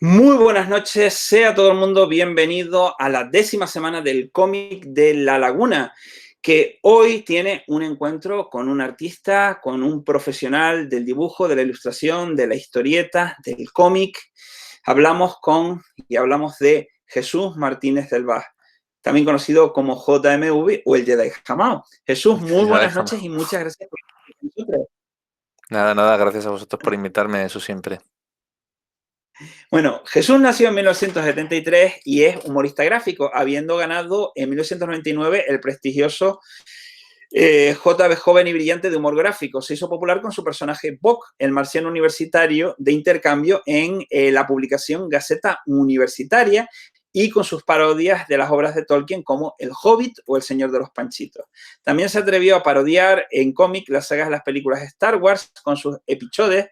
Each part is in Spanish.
Muy buenas noches, sea todo el mundo bienvenido a la 10ª semana del cómic de La Laguna, que hoy tiene un encuentro con un artista, con un profesional del dibujo, de la ilustración, de la historieta, del cómic. Hablamos de Jesús Martínez del Vaz, también conocido como JMV o el Jedi Jamao. Jesús, muy Ya buenas déjame. noches y muchas gracias por estar con nosotros. Nada, gracias a vosotros por invitarme, eso siempre. Bueno, Jesús nació en 1973 y es humorista gráfico, habiendo ganado en 1999 el prestigioso JB Joven y Brillante de Humor Gráfico. Se hizo popular con su personaje Bok, el marciano universitario de intercambio en la publicación Gaceta Universitaria, y con sus parodias de las obras de Tolkien como El Hobbit o El Señor de los Panchitos. También se atrevió a parodiar en cómic las sagas de las películas Star Wars con sus episodes.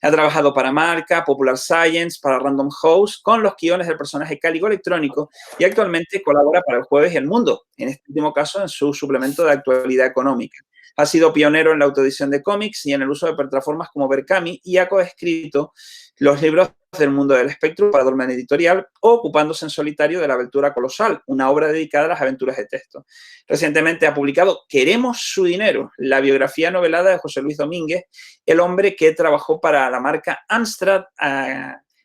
Ha trabajado para Marca, Popular Science, para Random House, con los guiones del personaje Cálico Electrónico, y actualmente colabora para El Jueves y El Mundo, en este último caso en su suplemento de actualidad económica. Ha sido pionero en la autoedición de cómics y en el uso de plataformas como Berkami, y ha coescrito los libros del mundo del espectro para Dolmen Editorial, o ocupándose en solitario de La Aventura Colosal, una obra dedicada a las aventuras de texto. Recientemente ha publicado Queremos su dinero, la biografía novelada de José Luis Domínguez, el hombre que trabajó para la marca Amstrad,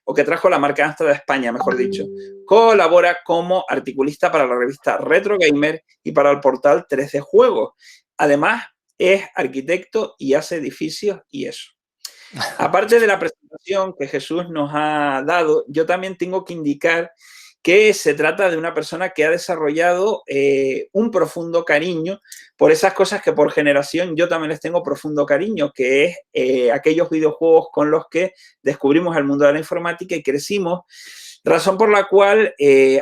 o que trajo la marca Amstrad a España, mejor dicho. Colabora como articulista para la revista Retro Gamer y para el portal 13 Juegos. Además, es arquitecto y hace edificios y eso. Aparte de la presentación que Jesús nos ha dado, yo también tengo que indicar que se trata de una persona que ha desarrollado un profundo cariño por esas cosas que por generación yo también les tengo profundo cariño, que es aquellos videojuegos con los que descubrimos el mundo de la informática y crecimos, razón por la cual,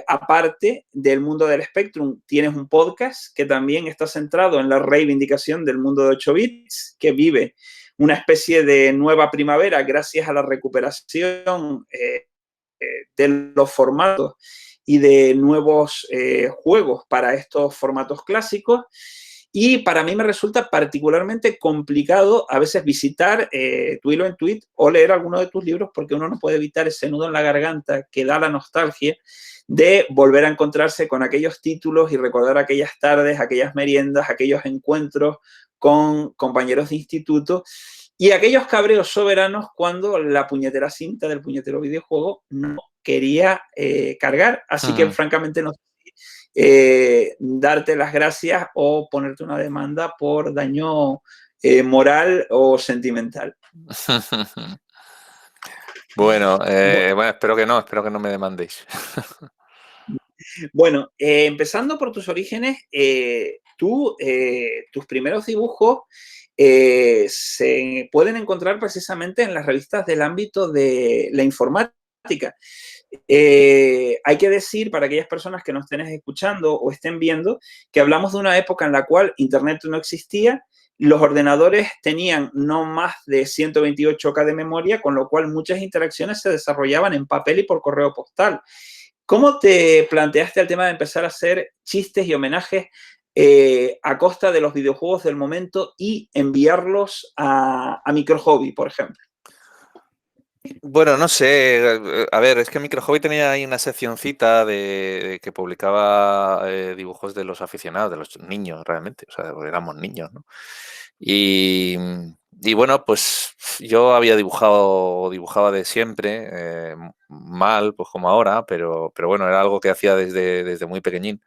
aparte del mundo del Spectrum, tienes un podcast que también está centrado en la reivindicación del mundo de 8 bits, que vive una especie de nueva primavera gracias a la recuperación de los formatos y de nuevos juegos para estos formatos clásicos. Y para mí me resulta particularmente complicado a veces visitar tu hilo en tweet o leer alguno de tus libros, porque uno no puede evitar ese nudo en la garganta que da la nostalgia de volver a encontrarse con aquellos títulos y recordar aquellas tardes, aquellas meriendas, aquellos encuentros con compañeros de instituto y aquellos cabreos soberanos cuando la puñetera cinta del puñetero videojuego no quería cargar. Así que francamente no sé darte las gracias o ponerte una demanda por daño moral o sentimental. Bueno, Bueno, espero que no me demandéis. bueno, empezando por tus orígenes, tus primeros dibujos se pueden encontrar precisamente en las revistas del ámbito de la informática. Hay que decir, para aquellas personas que nos estén escuchando o estén viendo, que hablamos de una época en la cual Internet no existía, los ordenadores tenían no más de 128K de memoria, con lo cual muchas interacciones se desarrollaban en papel y por correo postal. ¿Cómo te planteaste el tema de empezar a hacer chistes y homenajes a costa de los videojuegos del momento y enviarlos a Micro Hobby, por ejemplo? Bueno, no sé, a ver, es que Micro Hobby tenía ahí una seccioncita de que publicaba dibujos de los aficionados, de los niños realmente, o sea, porque éramos niños, ¿no? Y, y bueno, pues yo había dibujaba de siempre, mal, pues como ahora, pero bueno, era algo que hacía desde muy pequeñín.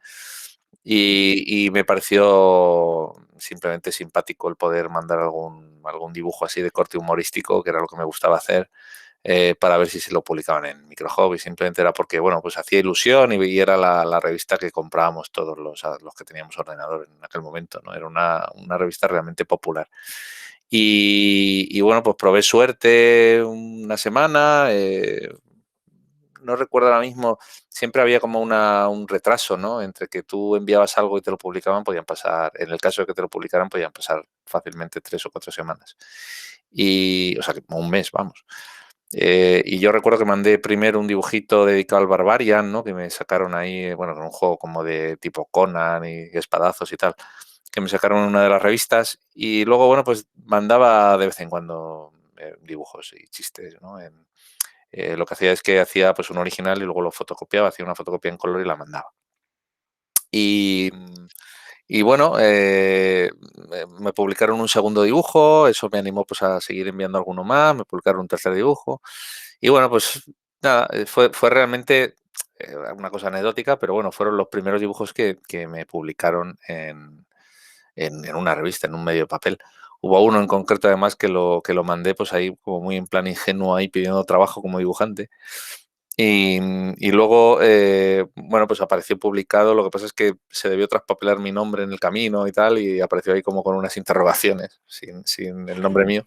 Y me pareció simplemente simpático el poder mandar algún dibujo así de corte humorístico, que era lo que me gustaba hacer, para ver si se lo publicaban en Micro Hobby. Simplemente era porque, bueno, pues hacía ilusión y era la revista que comprábamos todos los que teníamos ordenador en aquel momento, ¿no? Era una revista realmente popular. Y bueno, pues probé suerte una semana, no recuerdo ahora mismo, siempre había como un retraso, ¿no? Entre que tú enviabas algo y te lo publicaban, podían pasar, en el caso de que te lo publicaran, podían pasar fácilmente 3 o 4 semanas. O sea, como un mes, vamos. Y yo recuerdo que mandé primero un dibujito dedicado al Barbarian, ¿no? Que me sacaron ahí, bueno, con un juego como de tipo Conan y espadazos y tal, que me sacaron en una de las revistas. Y luego, bueno, pues mandaba de vez en cuando dibujos y chistes, ¿no? lo que hacía es que hacía pues un original y luego lo fotocopiaba, hacía una fotocopia en color y la mandaba. Y, y bueno, me publicaron un segundo dibujo, eso me animó pues a seguir enviando alguno más, me publicaron un tercer dibujo y bueno, pues nada, fue realmente una cosa anecdótica, pero bueno, fueron los primeros dibujos que me publicaron en una revista, en un medio de papel. Hubo uno en concreto además que lo mandé pues ahí como muy en plan ingenuo ahí pidiendo trabajo como dibujante y luego, bueno, pues apareció publicado. Lo que pasa es que se debió traspapelar mi nombre en el camino y tal, y apareció ahí como con unas interrogaciones, sin el nombre mío.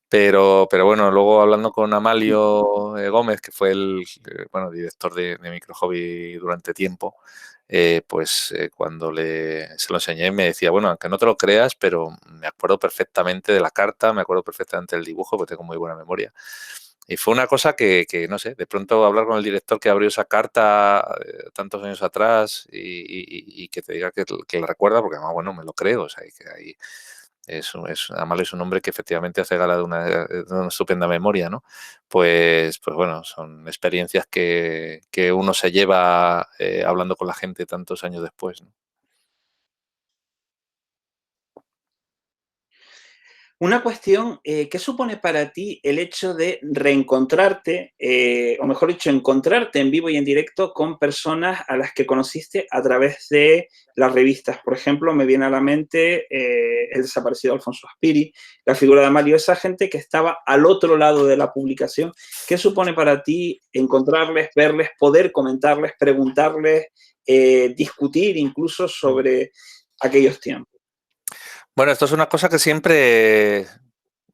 Pero bueno, luego hablando con Amalio Gómez, que fue bueno, director de Micro Hobby durante tiempo, pues cuando se lo enseñé me decía, bueno, aunque no te lo creas, pero me acuerdo perfectamente de la carta, me acuerdo perfectamente del dibujo, porque tengo muy buena memoria. Y fue una cosa que, no sé, de pronto hablar con el director que abrió esa carta tantos años atrás y que te diga que la recuerda, porque además, bueno, me lo creo, o sea, y que ahí Amal es un hombre que efectivamente hace gala de una estupenda memoria, ¿no? Pues bueno, son experiencias que uno se lleva hablando con la gente tantos años después, ¿no? Una cuestión, ¿qué supone para ti el hecho de reencontrarte, o mejor dicho, encontrarte en vivo y en directo con personas a las que conociste a través de las revistas? Por ejemplo, me viene a la mente el desaparecido Alfonso Aspiri, la figura de Amalio, esa gente que estaba al otro lado de la publicación. ¿Qué supone para ti encontrarles, verles, poder comentarles, preguntarles, discutir incluso sobre aquellos tiempos? Bueno, esto es una cosa que siempre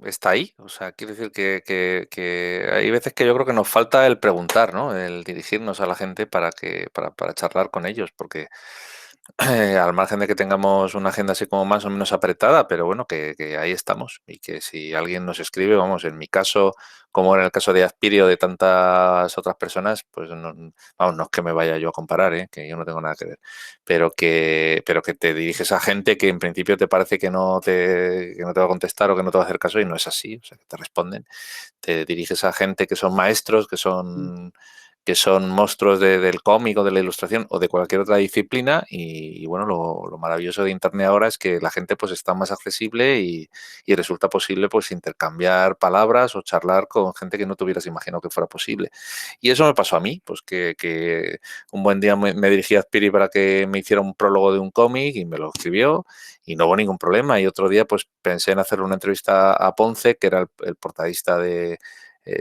está ahí. O sea, quiero decir que hay veces que yo creo que nos falta el preguntar, ¿no? El dirigirnos a la gente para charlar con ellos, porque al margen de que tengamos una agenda así como más o menos apretada, pero bueno, que ahí estamos y que si alguien nos escribe, vamos, en mi caso, como en el caso de Aspirio, de tantas otras personas, pues no, vamos, no es que me vaya yo a comparar, ¿eh? Que yo no tengo nada que ver, pero que te diriges a gente que en principio te parece que no te va a contestar o que no te va a hacer caso y no es así, o sea, que te responden. Te diriges a gente que son maestros, que son monstruos del cómic o de la ilustración o de cualquier otra disciplina y bueno, lo maravilloso de Internet ahora es que la gente pues está más accesible y resulta posible pues intercambiar palabras o charlar con gente que no te hubieras imaginado que fuera posible. Y eso me pasó a mí, pues que un buen día me dirigí a Spiri para que me hiciera un prólogo de un cómic y me lo escribió y no hubo ningún problema. Y otro día pues pensé en hacerle una entrevista a Ponce, que era el portadista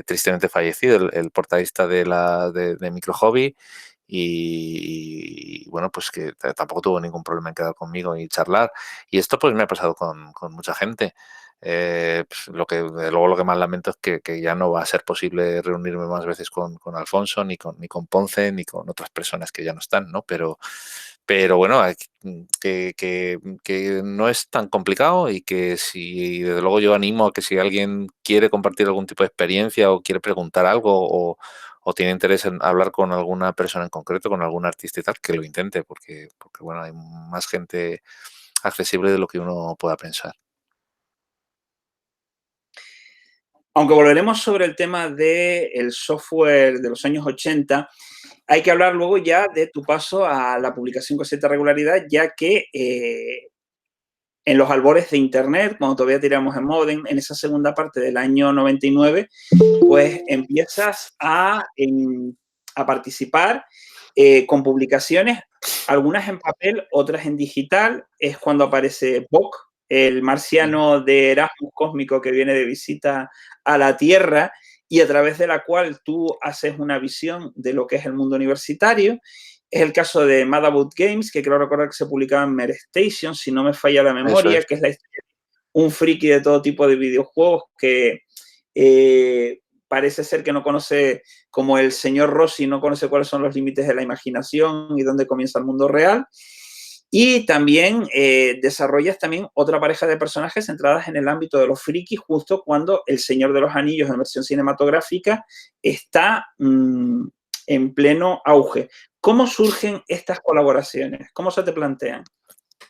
tristemente fallecido, el portadista de Micro Hobby y bueno, pues que tampoco tuvo ningún problema en quedar conmigo y charlar. Y esto pues me ha pasado con mucha gente. Pues, luego lo que más lamento es que ya no va a ser posible reunirme más veces con Alfonso, ni con Ponce, ni con otras personas que ya no están, ¿no? Pero bueno, que no es tan complicado y que si, desde luego yo animo a que si alguien quiere compartir algún tipo de experiencia o quiere preguntar algo o tiene interés en hablar con alguna persona en concreto, con algún artista y tal, que lo intente, porque bueno, hay más gente accesible de lo que uno pueda pensar. Aunque volveremos sobre el tema del software de los años 80, hay que hablar luego ya de tu paso a la publicación con cierta regularidad, ya que en los albores de Internet, cuando todavía tiramos en modem, en esa segunda parte del año 99, pues empiezas a participar con publicaciones, algunas en papel, otras en digital. Es cuando aparece Bok, el marciano de Erasmus cósmico que viene de visita a la Tierra y a través de la cual tú haces una visión de lo que es el mundo universitario. Es el caso de Mad About Games, que creo recordar que se publicaba en Mere Station, si no me falla la Eso memoria, es. que es la historia de un friki de todo tipo de videojuegos que parece ser que no conoce, como el señor Rossi, no conoce cuáles son los límites de la imaginación y dónde comienza el mundo real. Y también desarrollas también otra pareja de personajes centradas en el ámbito de los frikis, justo cuando El Señor de los Anillos en versión cinematográfica está en pleno auge. ¿Cómo surgen estas colaboraciones? ¿Cómo se te plantean?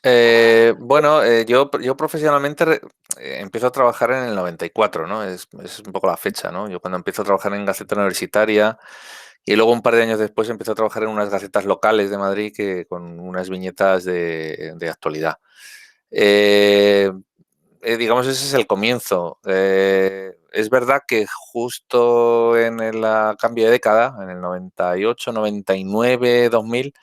Yo profesionalmente empiezo a trabajar en el 94, ¿no? Es un poco la fecha, ¿no? Yo cuando empiezo a trabajar en Gaceta Universitaria y luego un par de años después empiezo a trabajar en unas gacetas locales de Madrid con unas viñetas de actualidad. Eh, digamos, ese es el comienzo. Es verdad que justo en el cambio de década, en el 98, 99, 2000,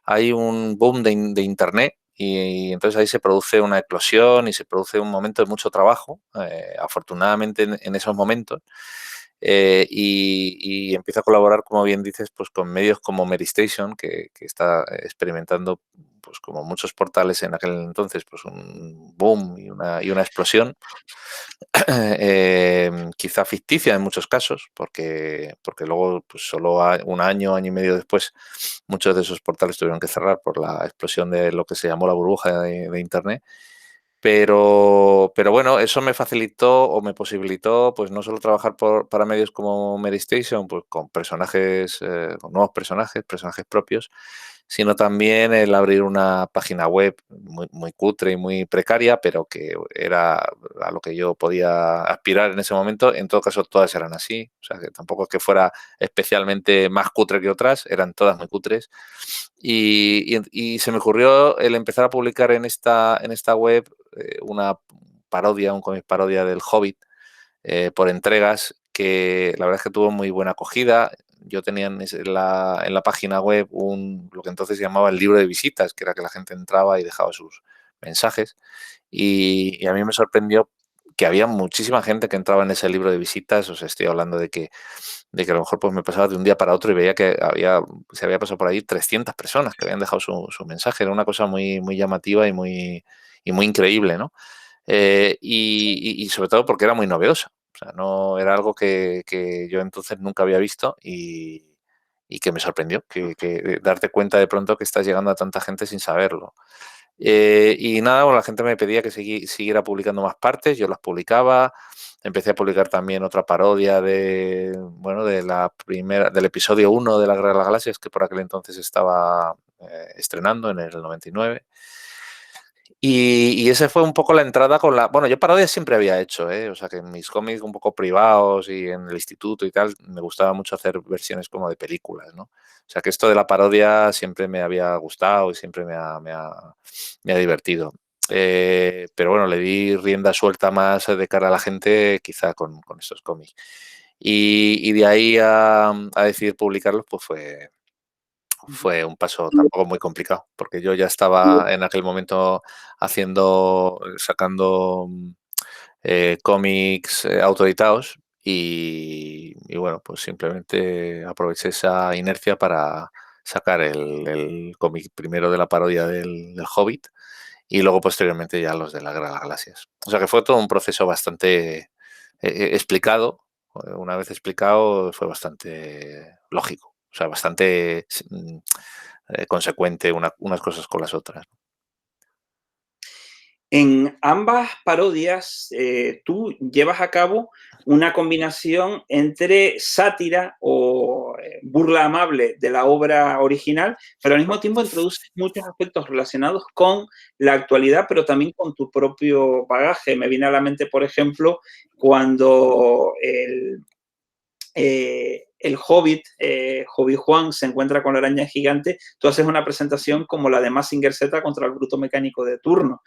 hay un boom de Internet y entonces ahí se produce una eclosión y se produce un momento de mucho trabajo, afortunadamente en esos momentos. Y empiezo a colaborar, como bien dices, pues con medios como Mary Station, que está experimentando, pues como muchos portales en aquel entonces, pues un boom y una explosión, quizá ficticia en muchos casos, porque luego, pues solo un año, año y medio después, muchos de esos portales tuvieron que cerrar por la explosión de lo que se llamó la burbuja de Internet. Pero bueno, eso me facilitó o me posibilitó, pues no solo trabajar para medios como Mary Station, pues con personajes, con nuevos personajes propios, sino también el abrir una página web muy cutre y muy precaria, pero que era a lo que yo podía aspirar en ese momento. En todo caso, todas eran así, o sea que tampoco es que fuera especialmente más cutre que otras, eran todas muy cutres. Y se me ocurrió el empezar a publicar en esta web una parodia, un cómic parodia del Hobbit, por entregas, que la verdad es que tuvo muy buena acogida. Yo tenía en la página web lo que entonces se llamaba el libro de visitas, que era que la gente entraba y dejaba sus mensajes. Y a mí me sorprendió que había muchísima gente que entraba en ese libro de visitas. O sea, estoy hablando de que a lo mejor pues me pasaba de un día para otro y veía que se había pasado por ahí 300 personas que habían dejado su mensaje. Era una cosa muy llamativa y muy increíble, ¿no? Y sobre todo porque era muy novedosa. O sea, no era algo que yo entonces nunca había visto y que me sorprendió, que darte cuenta de pronto que estás llegando a tanta gente sin saberlo. Y nada, bueno, la gente me pedía que siguiera publicando más partes, yo las publicaba. Empecé a publicar también otra parodia bueno, del episodio 1 de La Guerra de las Galaxias, que por aquel entonces estaba estrenando en el 99. Y ese fue un poco la entrada con la... Bueno, yo parodias siempre había hecho, ¿eh? O sea, que en mis cómics un poco privados y en el instituto y tal, me gustaba mucho hacer versiones como de películas, ¿no? O sea, que esto de la parodia siempre me había gustado y siempre me ha divertido. Pero bueno, le di rienda suelta más de cara a la gente, quizá con estos cómics. Y de ahí a decidir publicarlos, pues fue un paso tampoco muy complicado, porque yo ya estaba en aquel momento sacando cómics autoeditados y bueno, pues simplemente aproveché esa inercia para sacar el cómic primero de la parodia del Hobbit y luego posteriormente ya los de la Guerra de las Galaxias. O sea que fue todo un proceso bastante explicado. Una vez explicado fue bastante lógico, o sea, bastante consecuente unas cosas con las otras. En ambas parodias, tú llevas a cabo una combinación entre sátira o burla amable de la obra original, pero al mismo tiempo introduces muchos aspectos relacionados con la actualidad, pero también con tu propio bagaje. Me viene a la mente, por ejemplo, cuando el Hobbit, Hobby Juan, se encuentra con la araña gigante, tú haces una presentación como la de Mazinger Z contra el bruto mecánico de turno,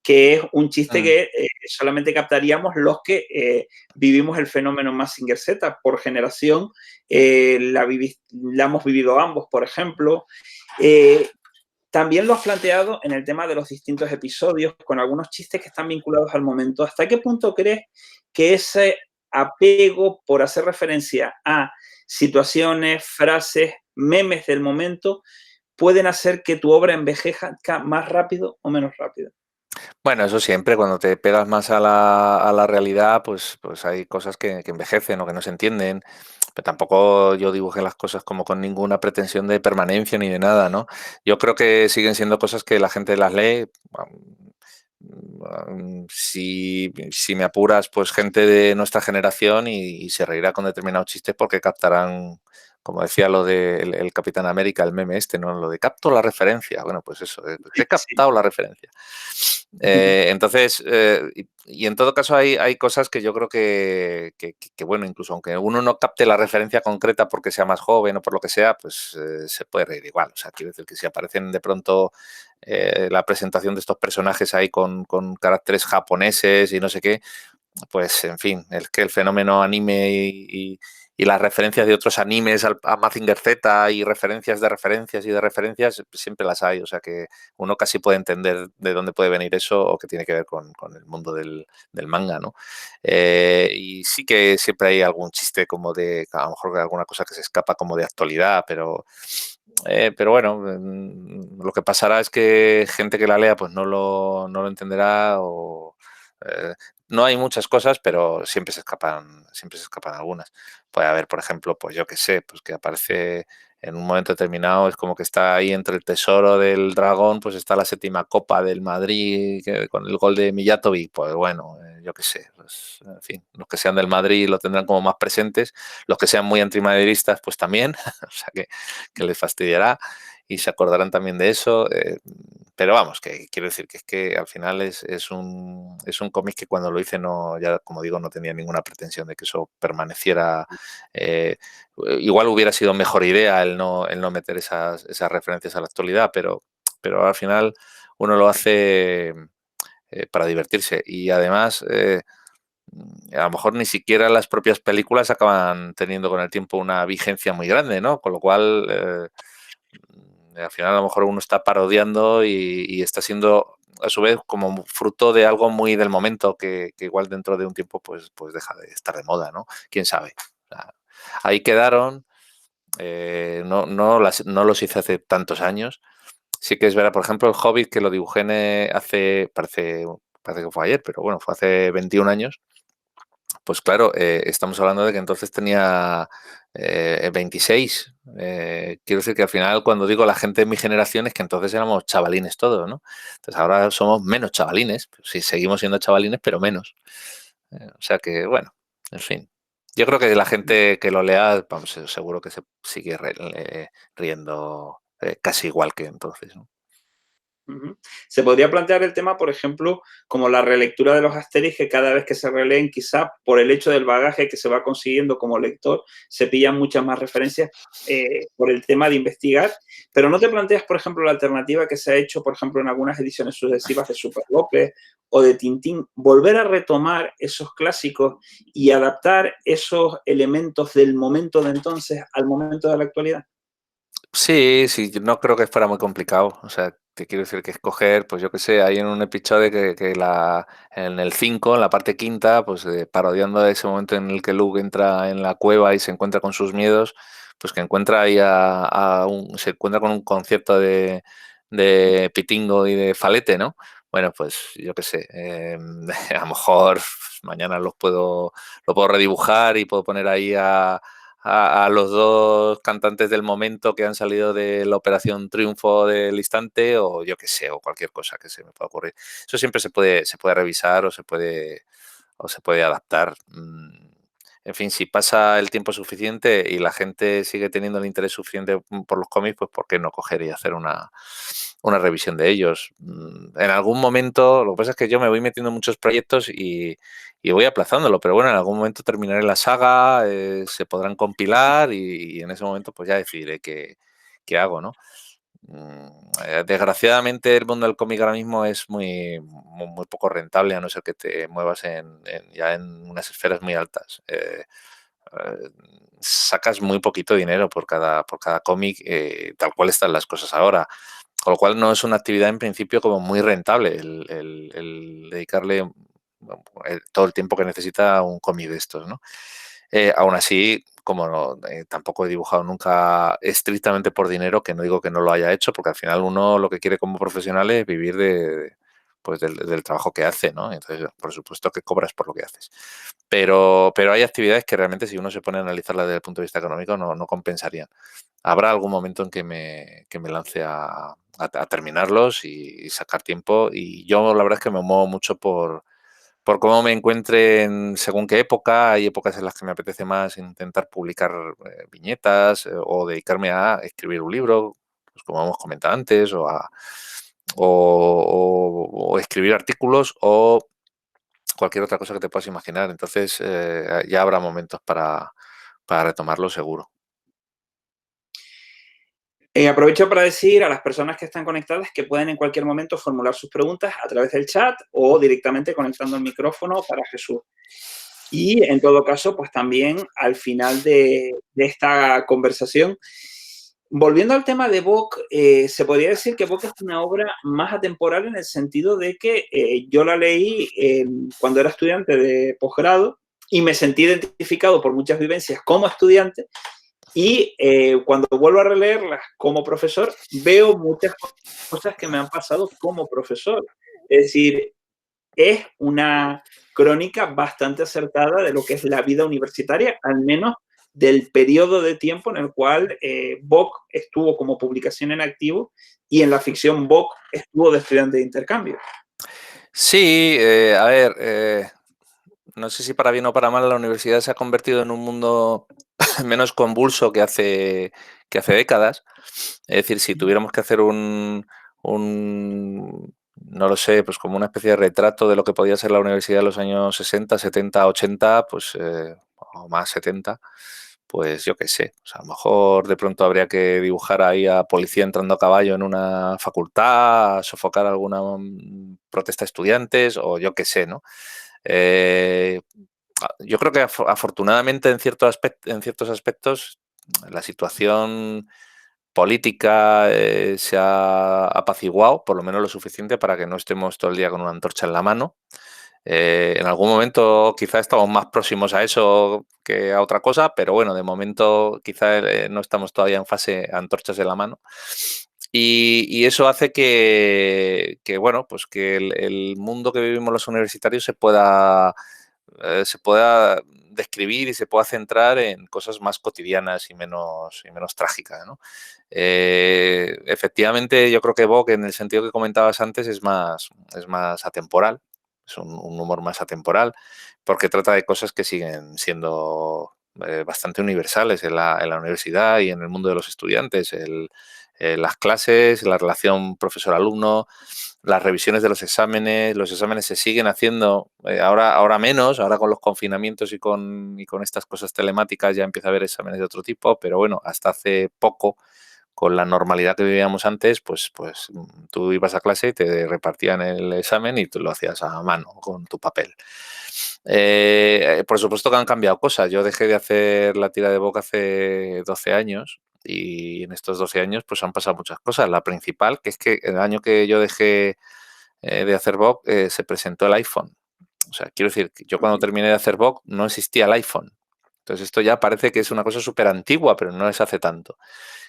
que es un chiste Mm. que solamente captaríamos los que vivimos el fenómeno Mazinger Z por generación. La hemos vivido ambos, por ejemplo. También lo has planteado en el tema de los distintos episodios, con algunos chistes que están vinculados al momento. ¿Hasta qué punto crees que ese apego por hacer referencia a situaciones, frases, memes del momento, pueden hacer que tu obra envejezca más rápido o menos rápido? Bueno, eso siempre, cuando te pegas más a la realidad, pues hay cosas que envejecen o que no se entienden, pero tampoco yo dibujé las cosas como con ninguna pretensión de permanencia ni de nada, ¿no? Yo creo que siguen siendo cosas que la gente las lee. Si me apuras, pues gente de nuestra generación y se reirá con determinados chistes porque captarán como decía lo del el Capitán América, el meme este, ¿no? Lo de capto la referencia. Bueno, pues eso, he Sí. captado la referencia. Entonces, y en todo caso hay cosas que yo creo que, bueno, incluso aunque uno no capte la referencia concreta porque sea más joven o por lo que sea, pues se puede reír igual. O sea, quiero decir que si aparecen de pronto la presentación de estos personajes ahí con caracteres japoneses y no sé qué, pues en fin, es que el fenómeno anime y las referencias de otros animes a Mazinger Z y referencias de referencias y de referencias siempre las hay, o sea que uno casi puede entender de dónde puede venir eso o qué tiene que ver con el mundo del manga, ¿no? Y sí que siempre hay algún chiste como de, a lo mejor alguna cosa que se escapa como de actualidad, pero bueno, lo que pasará es que gente que la lea pues no lo entenderá o... no hay muchas cosas, pero siempre se escapan algunas. Puede haber, por ejemplo, pues yo qué sé, pues que aparece en un momento determinado, es como que está ahí entre el tesoro del dragón, pues está la séptima copa del Madrid con el gol de Mijatovic, pues bueno, yo qué sé, pues, en fin, los que sean del Madrid lo tendrán como más presentes, los que sean muy antimadridistas, pues también, o sea que les fastidiará y se acordarán también de eso. Pero vamos, que quiero decir que es que al final es un cómic que cuando lo hice no, ya como digo, no tenía ninguna pretensión de que eso permaneciera. eh, Igual hubiera sido mejor idea el no meter esas referencias a la actualidad, pero al final uno lo hace para divertirse. Y además, a lo mejor ni siquiera las propias películas acaban teniendo con el tiempo una vigencia muy grande, ¿no? Con lo cual, al final a lo mejor uno está parodiando y está siendo a su vez como fruto de algo muy del momento que igual dentro de un tiempo pues deja de estar de moda, ¿no? ¿Quién sabe? O sea, ahí quedaron, no los hice hace tantos años. Sí que es verdad, por ejemplo, el Hobbit que lo dibujé parece que fue ayer, pero bueno, fue hace 21 años. Pues claro, estamos hablando de que entonces tenía 26. Quiero decir que al final, cuando digo la gente de mi generación, es que entonces éramos chavalines todos, ¿no? Entonces ahora somos menos chavalines. Sí, seguimos siendo chavalines, pero menos. O sea que, bueno, en fin. Yo creo que la gente que lo lea, vamos, seguro que se sigue riendo casi igual que entonces, ¿no? Ujú. Se podría plantear el tema, por ejemplo, como la relectura de los Asterix, que cada vez que se releen, quizá por el hecho del bagaje que se va consiguiendo como lector, se pillan muchas más referencias por el tema de investigar, pero no te planteas, por ejemplo, la alternativa que se ha hecho, por ejemplo, en algunas ediciones sucesivas de Super López o de Tintín, volver a retomar esos clásicos y adaptar esos elementos del momento de entonces al momento de la actualidad. Sí, sí, yo no creo que fuera muy complicado. O sea, te quiero decir que escoger, pues yo qué sé, hay en un episodio en el 5, en la parte quinta, pues parodiando ese momento en el que Luke entra en la cueva y se encuentra con sus miedos, pues que encuentra ahí se encuentra con un concierto de Pitingo y de Falete, ¿no? Bueno, pues yo qué sé, a lo mejor mañana lo puedo redibujar y puedo poner ahí a los dos cantantes del momento que han salido de la Operación Triunfo del instante o yo qué sé, o cualquier cosa que se me pueda ocurrir. Eso siempre se puede revisar o se puede adaptar. En fin, si pasa el tiempo suficiente y la gente sigue teniendo el interés suficiente por los cómics, pues ¿por qué no coger y hacer una revisión de ellos? En algún momento, lo que pasa es que yo me voy metiendo en muchos proyectos y voy aplazándolo, pero bueno, en algún momento terminaré la saga, se podrán compilar y en ese momento pues ya decidiré qué hago, ¿no? Desgraciadamente el mundo del cómic ahora mismo es muy poco rentable, a no ser que te muevas ya en unas esferas muy altas. Eh, Sacas muy poquito dinero por cada cómic, tal cual están las cosas ahora. Con lo cual no es una actividad en principio como muy rentable el dedicarle todo el tiempo que necesita un cómic de estos, ¿no? Aún así, como tampoco he dibujado nunca estrictamente por dinero, que no digo que no lo haya hecho, porque al final uno lo que quiere como profesional es vivir pues del trabajo que hace, ¿no? Entonces, por supuesto que cobras por lo que haces. Pero hay actividades que realmente si uno se pone a analizarlas desde el punto de vista económico no compensarían. Habrá algún momento en que me lance a terminarlos y sacar tiempo. Y yo la verdad es que me muevo mucho por cómo me encuentre en según qué época. Hay épocas en las que me apetece más intentar publicar viñetas o dedicarme a escribir un libro, pues como hemos comentado antes, o escribir artículos o cualquier otra cosa que te puedas imaginar. Entonces ya habrá momentos para retomarlo seguro. Aprovecho para decir a las personas que están conectadas que pueden en cualquier momento formular sus preguntas a través del chat o directamente conectando el micrófono para Jesús. Y en todo caso, pues también al final de esta conversación, volviendo al tema de Bock, se podría decir que Bock es una obra más atemporal en el sentido de que yo la leí cuando era estudiante de posgrado y me sentí identificado por muchas vivencias como estudiante y cuando vuelvo a releerlas como profesor, veo muchas cosas que me han pasado como profesor. Es decir, es una crónica bastante acertada de lo que es la vida universitaria, al menos del periodo de tiempo en el cual Bock estuvo como publicación en activo y en la ficción Bock estuvo de estudiante de intercambio. Sí, a ver, no sé si para bien o para mal la universidad se ha convertido en un mundo menos convulso que hace décadas. Es decir, si tuviéramos que hacer no lo sé, pues como una especie de retrato de lo que podía ser la universidad en los años 60, 70, 80, pues, o más 70, pues yo qué sé. O sea, a lo mejor de pronto habría que dibujar ahí a policía entrando a caballo en una facultad, sofocar alguna protesta de estudiantes o yo qué sé, ¿no? Eh, yo creo que afortunadamente en ciertos aspectos la situación política se ha apaciguado, por lo menos lo suficiente para que no estemos todo el día con una antorcha en la mano. En algún momento quizá estamos más próximos a eso que a otra cosa, pero bueno, de momento quizá no estamos todavía en fase antorchas en la mano. Y eso hace bueno, pues que el mundo que vivimos los universitarios se pueda describir y se pueda centrar en cosas más cotidianas y menos trágicas, ¿no? Efectivamente, yo creo que Vogue, en el sentido que comentabas antes, es más atemporal, es un humor más atemporal, porque trata de cosas que siguen siendo bastante universales en la universidad y en el mundo de los estudiantes. Las clases, la relación profesor-alumno, las revisiones de los exámenes se siguen haciendo, ahora menos, ahora con los confinamientos y con estas cosas telemáticas ya empieza a haber exámenes de otro tipo, pero bueno, hasta hace poco, con la normalidad que vivíamos antes, pues tú ibas a clase y te repartían el examen y tú lo hacías a mano con tu papel. Por supuesto que han cambiado cosas. Yo dejé de hacer la tira de Boca hace 12 años y en estos 12 años pues han pasado muchas cosas. La principal, que es que el año que yo dejé de hacer Vogue se presentó el iPhone. O sea, quiero decir, que yo cuando terminé de hacer Vogue no existía el iPhone. Entonces esto ya parece que es una cosa súper antigua, pero no es hace tanto.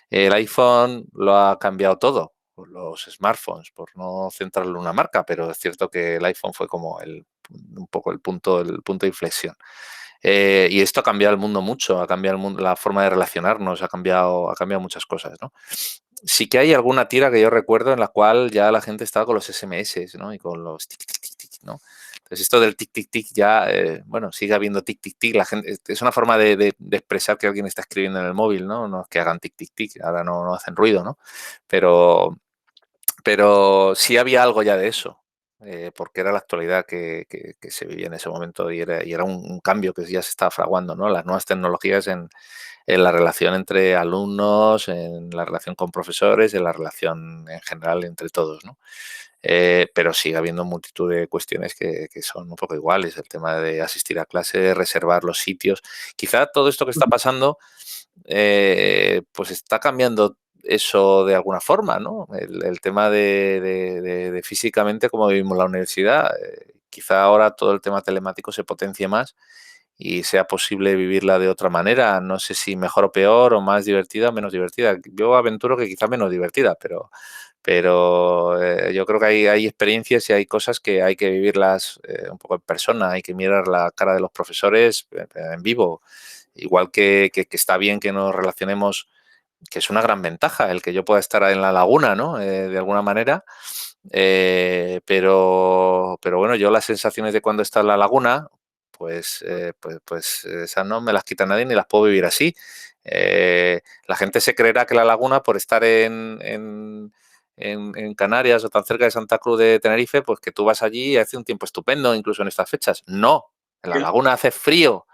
El iPhone lo ha cambiado todo, los smartphones, por no centrarlo en una marca, pero es cierto que el iPhone fue como un poco el punto de inflexión. Y esto ha cambiado el mundo mucho, ha cambiado el mundo, la forma de relacionarnos, ha cambiado muchas cosas, ¿no? Sí que hay alguna tira que yo recuerdo en la cual ya la gente estaba con los SMS, ¿no? Y con los tic, tic, tic, tic, ¿no? Entonces esto del tic, tic, tic ya, bueno, sigue habiendo tic, tic, tic. La gente, es una forma de expresar que alguien está escribiendo en el móvil, ¿no? No es que hagan tic, tic, tic, ahora no hacen ruido, ¿no? Pero, pero sí había algo ya de eso, porque era la actualidad que se vivía en ese momento y era un cambio que ya se estaba fraguando, ¿no? Las nuevas tecnologías en la relación entre alumnos, en la relación con profesores, en la relación en general entre todos, ¿no? Pero sigue habiendo multitud de cuestiones que son un poco iguales. El tema de asistir a clase, reservar los sitios. Quizá todo esto que está pasando, pues está cambiando eso de alguna forma, ¿no? El tema de físicamente cómo vivimos la universidad. Quizá ahora todo el tema telemático se potencie más y sea posible vivirla de otra manera. No sé si mejor o peor, o más divertida o menos divertida. Yo aventuro que quizá menos divertida, pero yo creo que hay experiencias y hay cosas que hay que vivirlas un poco en persona, hay que mirar la cara de los profesores en vivo. Igual que está bien que nos relacionemos, que es una gran ventaja el que yo pueda estar en la laguna, ¿no? De alguna manera, Pero bueno, yo las sensaciones de cuando está en la laguna, pues esas no me las quita nadie ni las puedo vivir así. La gente se creerá que la laguna, por estar en Canarias o tan cerca de Santa Cruz de Tenerife, pues que tú vas allí y hace un tiempo estupendo, incluso en estas fechas. No, en la laguna hace frío.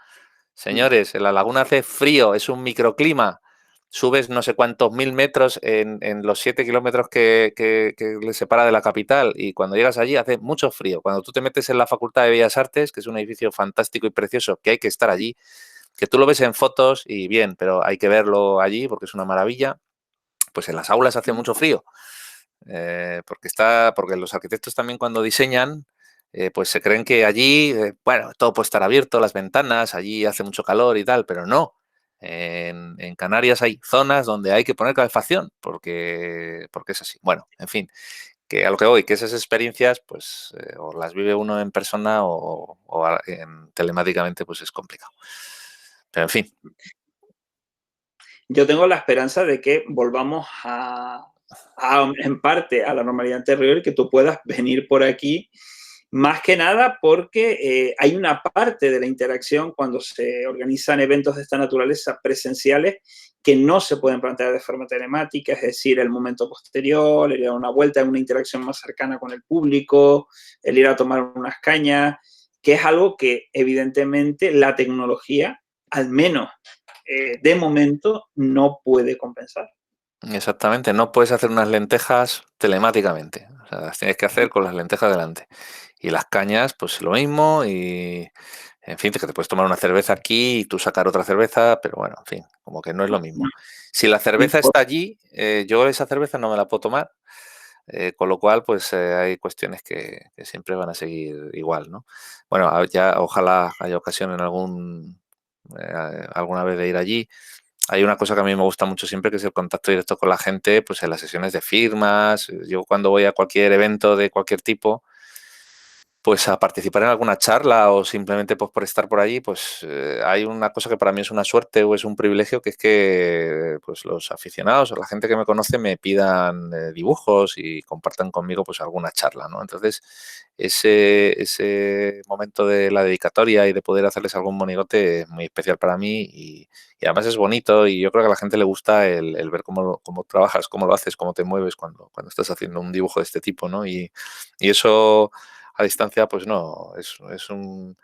Señores, en la laguna hace frío, es un microclima. Subes no sé cuántos mil metros en los 7 kilómetros que le separa de la capital y cuando llegas allí hace mucho frío. Cuando tú te metes en la Facultad de Bellas Artes, que es un edificio fantástico y precioso, que hay que estar allí, que tú lo ves en fotos y bien, pero hay que verlo allí porque es una maravilla, pues en las aulas hace mucho frío. Porque los arquitectos también cuando diseñan, pues se creen que allí, bueno, todo puede estar abierto, las ventanas, allí hace mucho calor y tal, pero no. En Canarias hay zonas donde hay que poner calefacción, porque es así. Bueno, en fin, que a lo que voy, que esas experiencias, pues, o las vive uno en persona telemáticamente, pues es complicado. Pero en fin. Yo tengo la esperanza de que volvamos en parte a la normalidad anterior y que tú puedas venir por aquí, más que nada porque hay una parte de la interacción cuando se organizan eventos de esta naturaleza presenciales que no se pueden plantear de forma telemática, es decir, el momento posterior, el ir a una vuelta, una interacción más cercana con el público, el ir a tomar unas cañas, que es algo que evidentemente la tecnología, al menos de momento, no puede compensar. Exactamente, no puedes hacer unas lentejas telemáticamente, o sea, las tienes que hacer con las lentejas delante. Y las cañas, pues lo mismo, y en fin, que te puedes tomar una cerveza aquí y tú sacar otra cerveza, pero bueno, en fin, como que no es lo mismo. Si la cerveza está allí, yo esa cerveza no me la puedo tomar, con lo cual, pues hay cuestiones que siempre van a seguir igual, ¿no? Bueno, ya ojalá haya ocasión en alguna vez de ir allí. Hay una cosa que a mí me gusta mucho siempre, que es el contacto directo con la gente, pues en las sesiones de firmas. Yo cuando voy a cualquier evento de cualquier tipo, pues a participar en alguna charla o simplemente pues por estar por allí, pues hay una cosa que para mí es una suerte o es un privilegio, que es que pues los aficionados o la gente que me conoce me pidan dibujos y compartan conmigo pues alguna charla, ¿no? Entonces, ese momento de la dedicatoria y de poder hacerles algún monigote es muy especial para mí y además es bonito y yo creo que a la gente le gusta el ver cómo trabajas, cómo lo haces, cómo te mueves cuando estás haciendo un dibujo de este tipo, ¿no? Y eso a distancia, pues no, es un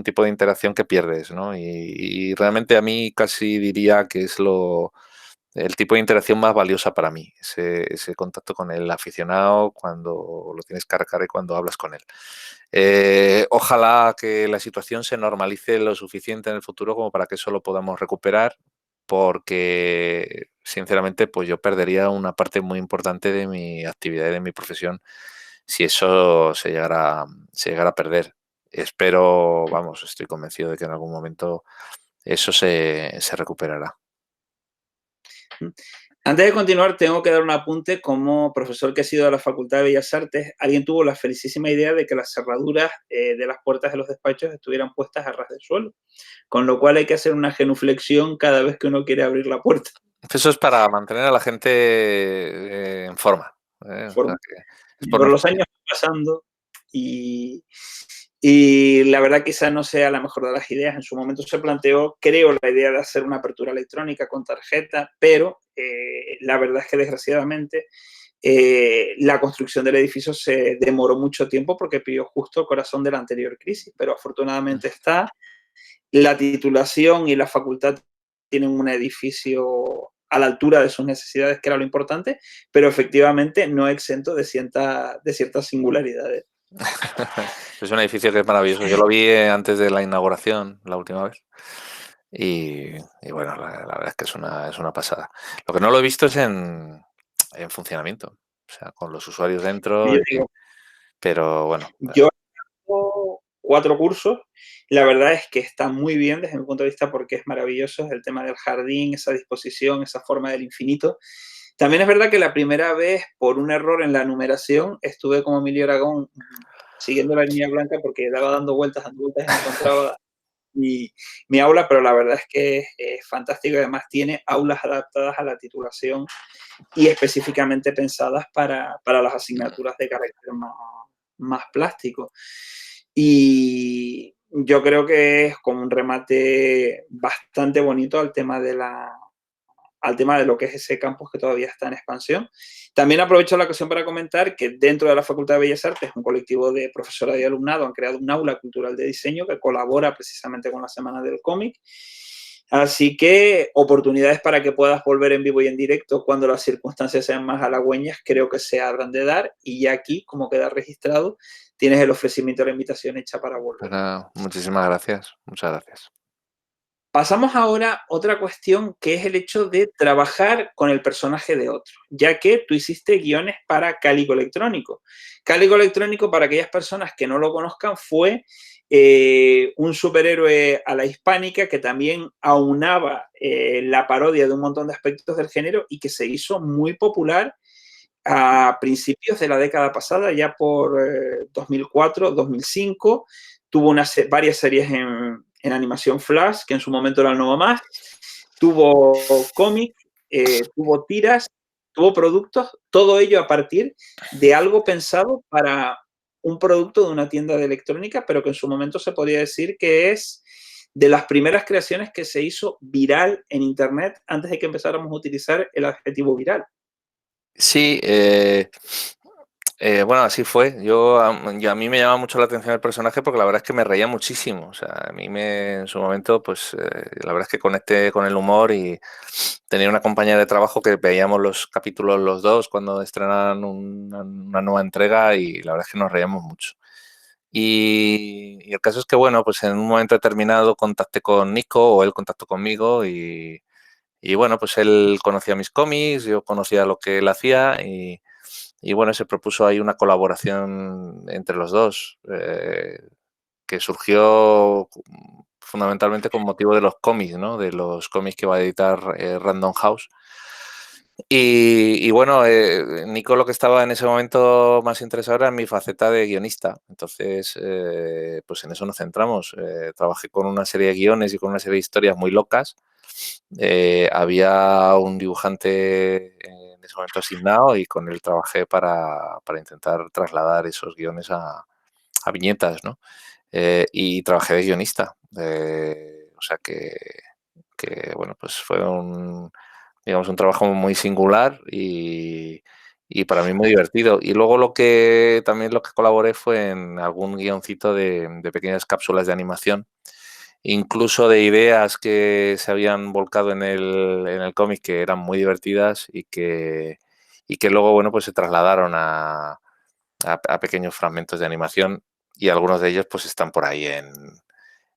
tipo de interacción que pierdes, ¿no? Y realmente a mí casi diría que es el tipo de interacción más valiosa para mí, ese contacto con el aficionado cuando lo tienes cara a cara y cuando hablas con él. Ojalá que la situación se normalice lo suficiente en el futuro como para que eso lo podamos recuperar, porque sinceramente pues yo perdería una parte muy importante de mi actividad y de mi profesión si eso se llegara a perder. Espero, vamos, estoy convencido de que en algún momento eso se recuperará. Antes de continuar, tengo que dar un apunte. Como profesor que he sido de la Facultad de Bellas Artes, alguien tuvo la felicísima idea de que las cerraduras de las puertas de los despachos estuvieran puestas a ras del suelo, con lo cual hay que hacer una genuflexión cada vez que uno quiere abrir la puerta. Eso es para mantener a la gente en forma. O sea que es por Pero los nuestro años bien. van pasando y, y la verdad quizá no sea la mejor de las ideas. En su momento se planteó, creo, la idea de hacer una apertura electrónica con tarjeta, pero la verdad es que desgraciadamente la construcción del edificio se demoró mucho tiempo porque pidió justo el corazón de la anterior crisis, pero afortunadamente está. La titulación y la facultad tienen un edificio a la altura de sus necesidades, que era lo importante, pero efectivamente no exento de ciertas singularidades. Es un edificio que es maravilloso. Yo lo vi antes de la inauguración la última vez. Y bueno, la verdad es que es una pasada. Lo que no lo he visto es en funcionamiento. O sea, con los usuarios dentro. Yo digo, Pero bueno, yo hago 4 cursos. La verdad es que está muy bien desde mi punto de vista porque es maravilloso el tema del jardín, esa disposición, esa forma del infinito. También es verdad que la primera vez, por un error en la numeración, estuve como Emilio Aragón siguiendo la línea blanca porque daba dando vueltas y no encontraba mi aula, pero la verdad es que es fantástico. Además, tiene aulas adaptadas a la titulación y específicamente pensadas para las asignaturas de carácter más plástico. Y yo creo que es como un remate bastante bonito al tema de lo que es ese campus que todavía está en expansión. También aprovecho la ocasión para comentar que dentro de la Facultad de Bellas Artes, un colectivo de profesorado y alumnado han creado un aula cultural de diseño que colabora precisamente con la Semana del Cómic. Así que oportunidades para que puedas volver en vivo y en directo cuando las circunstancias sean más halagüeñas, creo que se habrán de dar. Y ya aquí, como queda registrado, tienes el ofrecimiento de la invitación hecha para volver. Muchísimas gracias, muchas gracias. Pasamos ahora a otra cuestión, que es el hecho de trabajar con el personaje de otro, ya que tú hiciste guiones para Cálico Electrónico. Cálico Electrónico, para aquellas personas que no lo conozcan, fue un superhéroe a la hispánica que también aunaba la parodia de un montón de aspectos del género y que se hizo muy popular a principios de la década pasada, ya por 2004, 2005. Tuvo varias series en animación Flash, que en su momento era el nuevo más. Tuvo cómic, tuvo tiras, tuvo productos, todo ello a partir de algo pensado para un producto de una tienda de electrónica, pero que en su momento se podría decir que es de las primeras creaciones que se hizo viral en Internet antes de que empezáramos a utilizar el adjetivo viral. Sí, bueno, así fue. A mí me llama mucho la atención el personaje porque la verdad es que me reía muchísimo. O sea, en su momento, pues la verdad es que conecté con el humor y tenía una compañera de trabajo que veíamos los capítulos los dos cuando estrenaban una nueva entrega y la verdad es que nos reíamos mucho. Y el caso es que, bueno, pues en un momento determinado contacté con Nico o él contactó conmigo y bueno, pues él conocía mis cómics, yo conocía lo que él hacía y bueno, se propuso ahí una colaboración entre los dos, que surgió fundamentalmente con motivo de los cómics, ¿no? De los cómics que va a editar Random House. Y bueno, Nico lo que estaba en ese momento más interesado era en mi faceta de guionista. Entonces, pues en eso nos centramos. Trabajé con una serie de guiones y con una serie de historias muy locas. Había un dibujante en ese momento asignado y con él trabajé para intentar trasladar esos guiones a viñetas, ¿no? Y trabajé de guionista. O sea que, bueno, pues fue digamos, un trabajo muy singular y para mí muy divertido. Y luego también lo que colaboré fue en algún guioncito de pequeñas cápsulas de animación, incluso de ideas que se habían volcado en el cómic que eran muy divertidas y que luego, bueno, pues se trasladaron a pequeños fragmentos de animación y algunos de ellos pues están por ahí en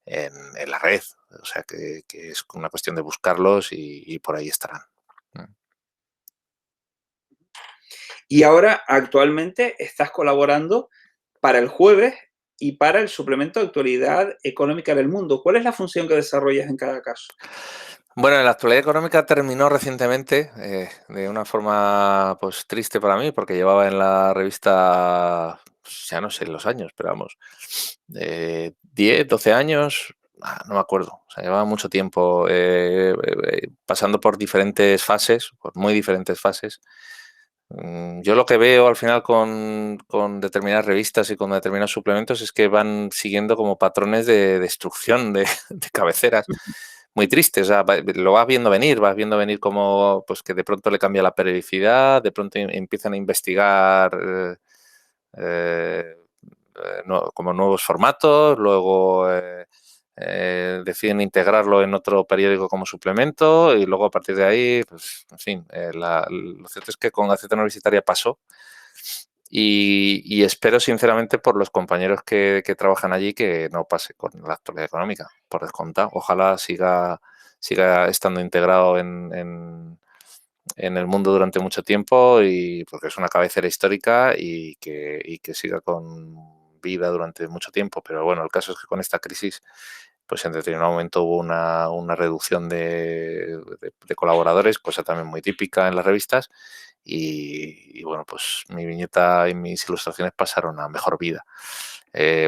la red. O sea que es una cuestión de buscarlos y por ahí estarán. Y ahora, actualmente, estás colaborando para El Jueves y para el suplemento de actualidad económica del mundo. ¿Cuál es la función que desarrollas en cada caso? Bueno, en la actualidad económica terminó recientemente, de una forma pues triste para mí, porque llevaba en la revista, pues, ya no sé los años, pero vamos, 10, 12 años, no me acuerdo, o sea, llevaba mucho tiempo pasando por diferentes fases, por muy diferentes fases. Yo lo que veo al final con determinadas revistas y con determinados suplementos es que van siguiendo como patrones de destrucción de, de cabeceras muy tristes. O sea, lo vas viendo venir como pues que de pronto le cambia la periodicidad, de pronto empiezan a investigar eh, como nuevos formatos, luego deciden integrarlo en otro periódico como suplemento y luego a partir de ahí, pues, en fin, lo cierto es que con Gaceta Universitaria pasó y espero sinceramente por los compañeros que trabajan allí que no pase con la actualidad económica, por descontado. Ojalá siga estando integrado en el mundo durante mucho tiempo y porque es una cabecera histórica y que siga con vida durante mucho tiempo. Pero bueno, el caso es que con esta crisis pues en determinado momento hubo una reducción de colaboradores, cosa también muy típica en las revistas, y bueno, pues mi viñeta y mis ilustraciones pasaron a mejor vida.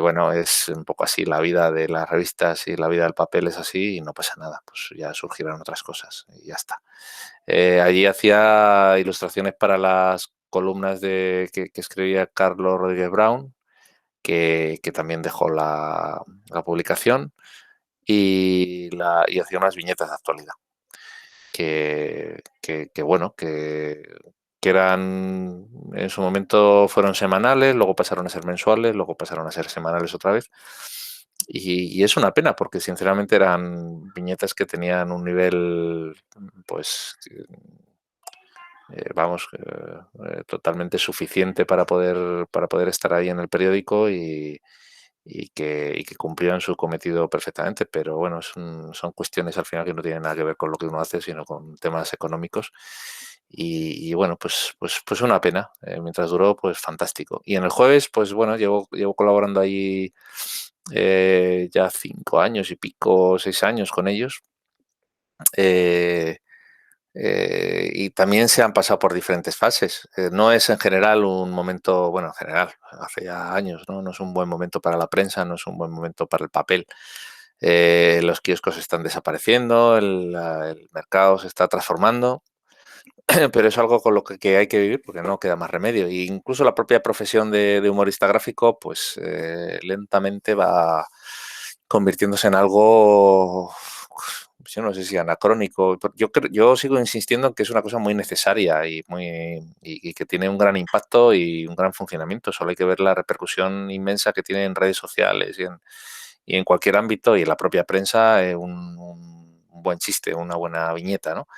Bueno, es un poco así la vida de las revistas y la vida del papel es así y no pasa nada, pues ya surgirán otras cosas y ya está. Allí hacía ilustraciones para las columnas que escribía Carlos Rodríguez Brown, que también dejó la publicación, y hacía unas viñetas de actualidad, bueno, que eran, en su momento fueron semanales, luego pasaron a ser mensuales, luego pasaron a ser semanales otra vez. Y es una pena porque sinceramente eran viñetas que tenían un nivel, pues, vamos, totalmente suficiente para poder estar ahí en el periódico y que cumplían su cometido perfectamente. Pero bueno, son cuestiones al final que no tienen nada que ver con lo que uno hace, sino con temas económicos. Y bueno, pues una pena. Mientras duró, pues fantástico. Y en el jueves, pues bueno, llevo colaborando ahí ya 5 años y pico, 6 años con ellos. Eh, y también se han pasado por diferentes fases. No es en general un momento, bueno, en general, hace ya años, ¿no? No es un buen momento para la prensa, no es un buen momento para el papel. Los kioscos están desapareciendo, el mercado se está transformando, pero es algo con lo que hay que vivir porque no queda más remedio. E incluso la propia profesión de humorista gráfico, pues lentamente va convirtiéndose en algo, yo no sé si anacrónico. Yo sigo insistiendo en que es una cosa muy necesaria y que tiene un gran impacto y un gran funcionamiento. Solo hay que ver la repercusión inmensa que tiene en redes sociales y en cualquier ámbito, y en la propia prensa, un buen chiste, una buena viñeta, ¿no?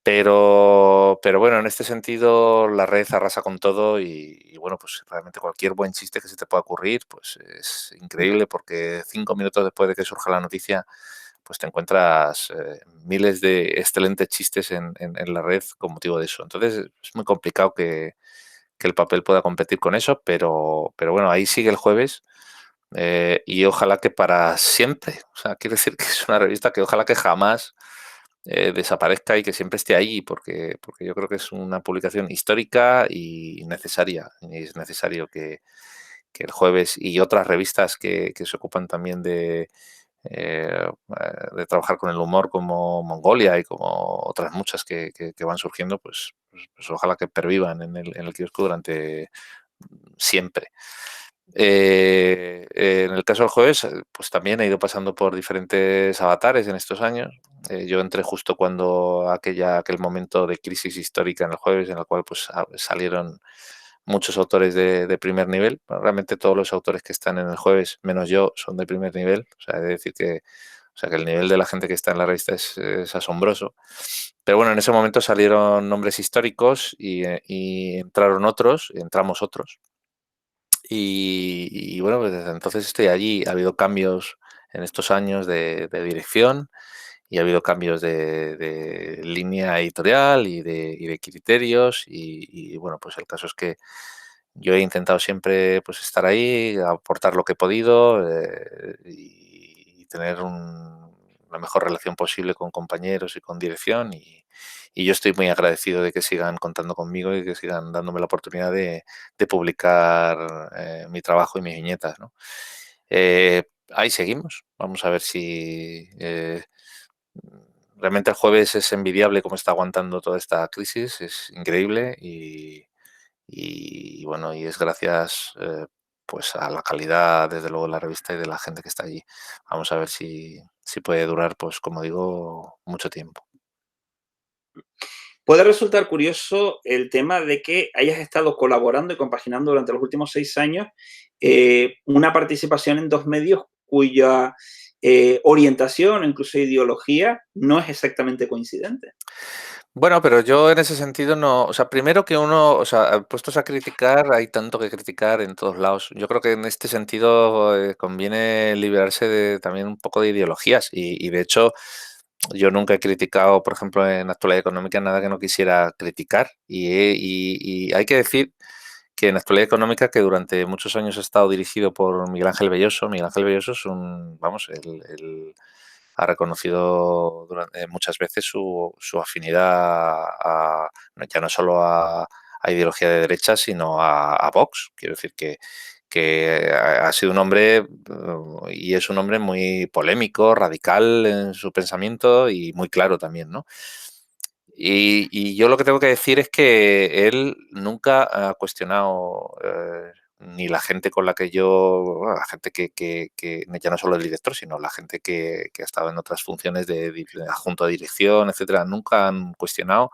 Pero bueno, en este sentido la red arrasa con todo y bueno, pues realmente cualquier buen chiste que se te pueda ocurrir, pues es increíble porque 5 minutos después de que surja la noticia, pues te encuentras miles de excelentes chistes en la red con motivo de eso. Entonces es muy complicado que el papel pueda competir con eso, pero bueno, ahí sigue el jueves, y ojalá que para siempre. O sea, quiere decir que es una revista que ojalá que jamás desaparezca y que siempre esté ahí, porque yo creo que es una publicación histórica y necesaria. Y es necesario que el jueves y otras revistas que se ocupan también de trabajar con el humor, como Mongolia y como otras muchas que van surgiendo, pues ojalá que pervivan en el kiosco durante siempre. En el caso del jueves, pues también he ido pasando por diferentes avatares en estos años. Yo entré justo cuando aquel momento de crisis histórica en el jueves, en el cual pues salieron muchos autores de primer nivel. Bueno, realmente todos los autores que están en el jueves, menos yo, son de primer nivel. O sea, he de decir que el nivel de la gente que está en la revista es asombroso. Pero bueno, en ese momento salieron nombres históricos y entramos otros. Y bueno, pues desde entonces estoy allí. Ha habido cambios en estos años de dirección y ha habido cambios de línea editorial y de criterios. Y bueno, pues el caso es que yo he intentado siempre pues estar ahí, aportar lo que he podido, y tener la mejor relación posible con compañeros y con dirección. Y yo estoy muy agradecido de que sigan contando conmigo y que sigan dándome la oportunidad de publicar mi trabajo y mis viñetas, ¿no? Ahí seguimos. Vamos a ver si realmente el jueves es envidiable cómo está aguantando toda esta crisis, es increíble y bueno, y es gracias pues a la calidad, desde luego, de la revista y de la gente que está allí. Vamos a ver si puede durar, pues como digo, mucho tiempo. Puede resultar curioso el tema de que hayas estado colaborando y compaginando durante los últimos 6 años una participación en dos medios cuya orientación, incluso ideología, no es exactamente coincidente. Bueno, pero yo en ese sentido no, o sea, primero que uno, o sea, puestos a criticar, hay tanto que criticar en todos lados. Yo creo que en este sentido conviene liberarse también un poco de ideologías y de hecho yo nunca he criticado, por ejemplo, en actualidad económica nada que no quisiera criticar y hay que decir que en Actualidad Económica, que durante muchos años ha estado dirigido por Miguel Ángel Belloso. Miguel Ángel Belloso es él ha reconocido muchas veces su afinidad ya no solo a ideología de derecha, sino a Vox. Quiero decir que ha sido un hombre y es un hombre muy polémico, radical en su pensamiento y muy claro también, ¿no? Y yo lo que tengo que decir es que él nunca ha cuestionado ni la gente con la que bueno, la gente que ya no solo el director, sino la gente que ha estado en otras funciones de adjunto de dirección, etcétera, nunca han cuestionado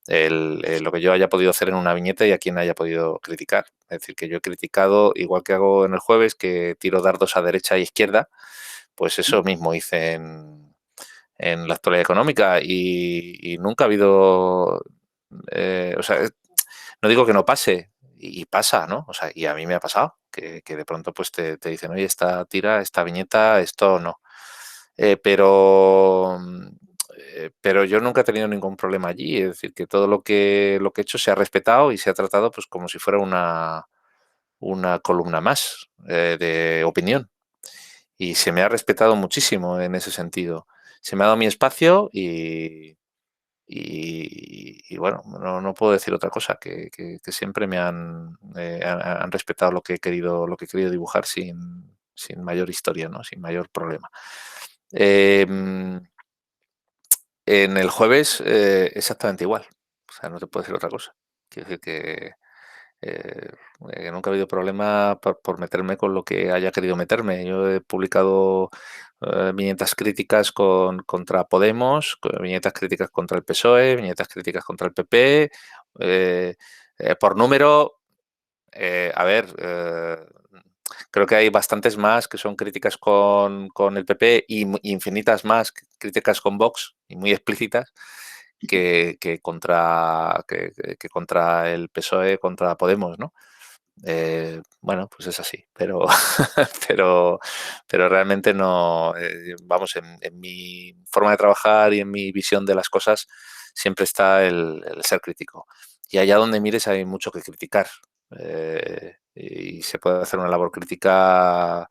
lo que yo haya podido hacer en una viñeta y a quien haya podido criticar. Es decir, que yo he criticado, igual que hago en el jueves, que tiro dardos a derecha e izquierda, pues eso mismo hice en la actualidad económica y nunca ha habido, o sea, no digo que no pase y pasa, ¿no? O sea, y a mí me ha pasado que de pronto pues te dicen, oye, esta tira, esta viñeta, esto no. Pero yo nunca he tenido ningún problema allí, es decir, que todo lo que he hecho se ha respetado y se ha tratado pues como si fuera una columna más de opinión. Y se me ha respetado muchísimo en ese sentido. Se me ha dado mi espacio y bueno, no puedo decir otra cosa, que siempre han respetado lo que he querido dibujar sin mayor historia, ¿no? Sin mayor problema. En el jueves exactamente igual. O sea, no te puedo decir otra cosa. Quiero decir eh, que nunca ha habido problema por meterme con lo que haya querido meterme. Yo he publicado viñetas críticas contra Podemos, viñetas críticas contra el PSOE, viñetas críticas contra el PP. eh, por número, a ver, creo que hay bastantes más que son críticas con el PP y infinitas más críticas con Vox y muy explícitas que contra el PSOE, contra Podemos, ¿no? Bueno, pues es así, pero, pero, pero realmente no, vamos, en mi forma de trabajar y en mi visión de las cosas siempre está el ser crítico. Y allá donde mires hay mucho que criticar. Y se puede hacer una labor crítica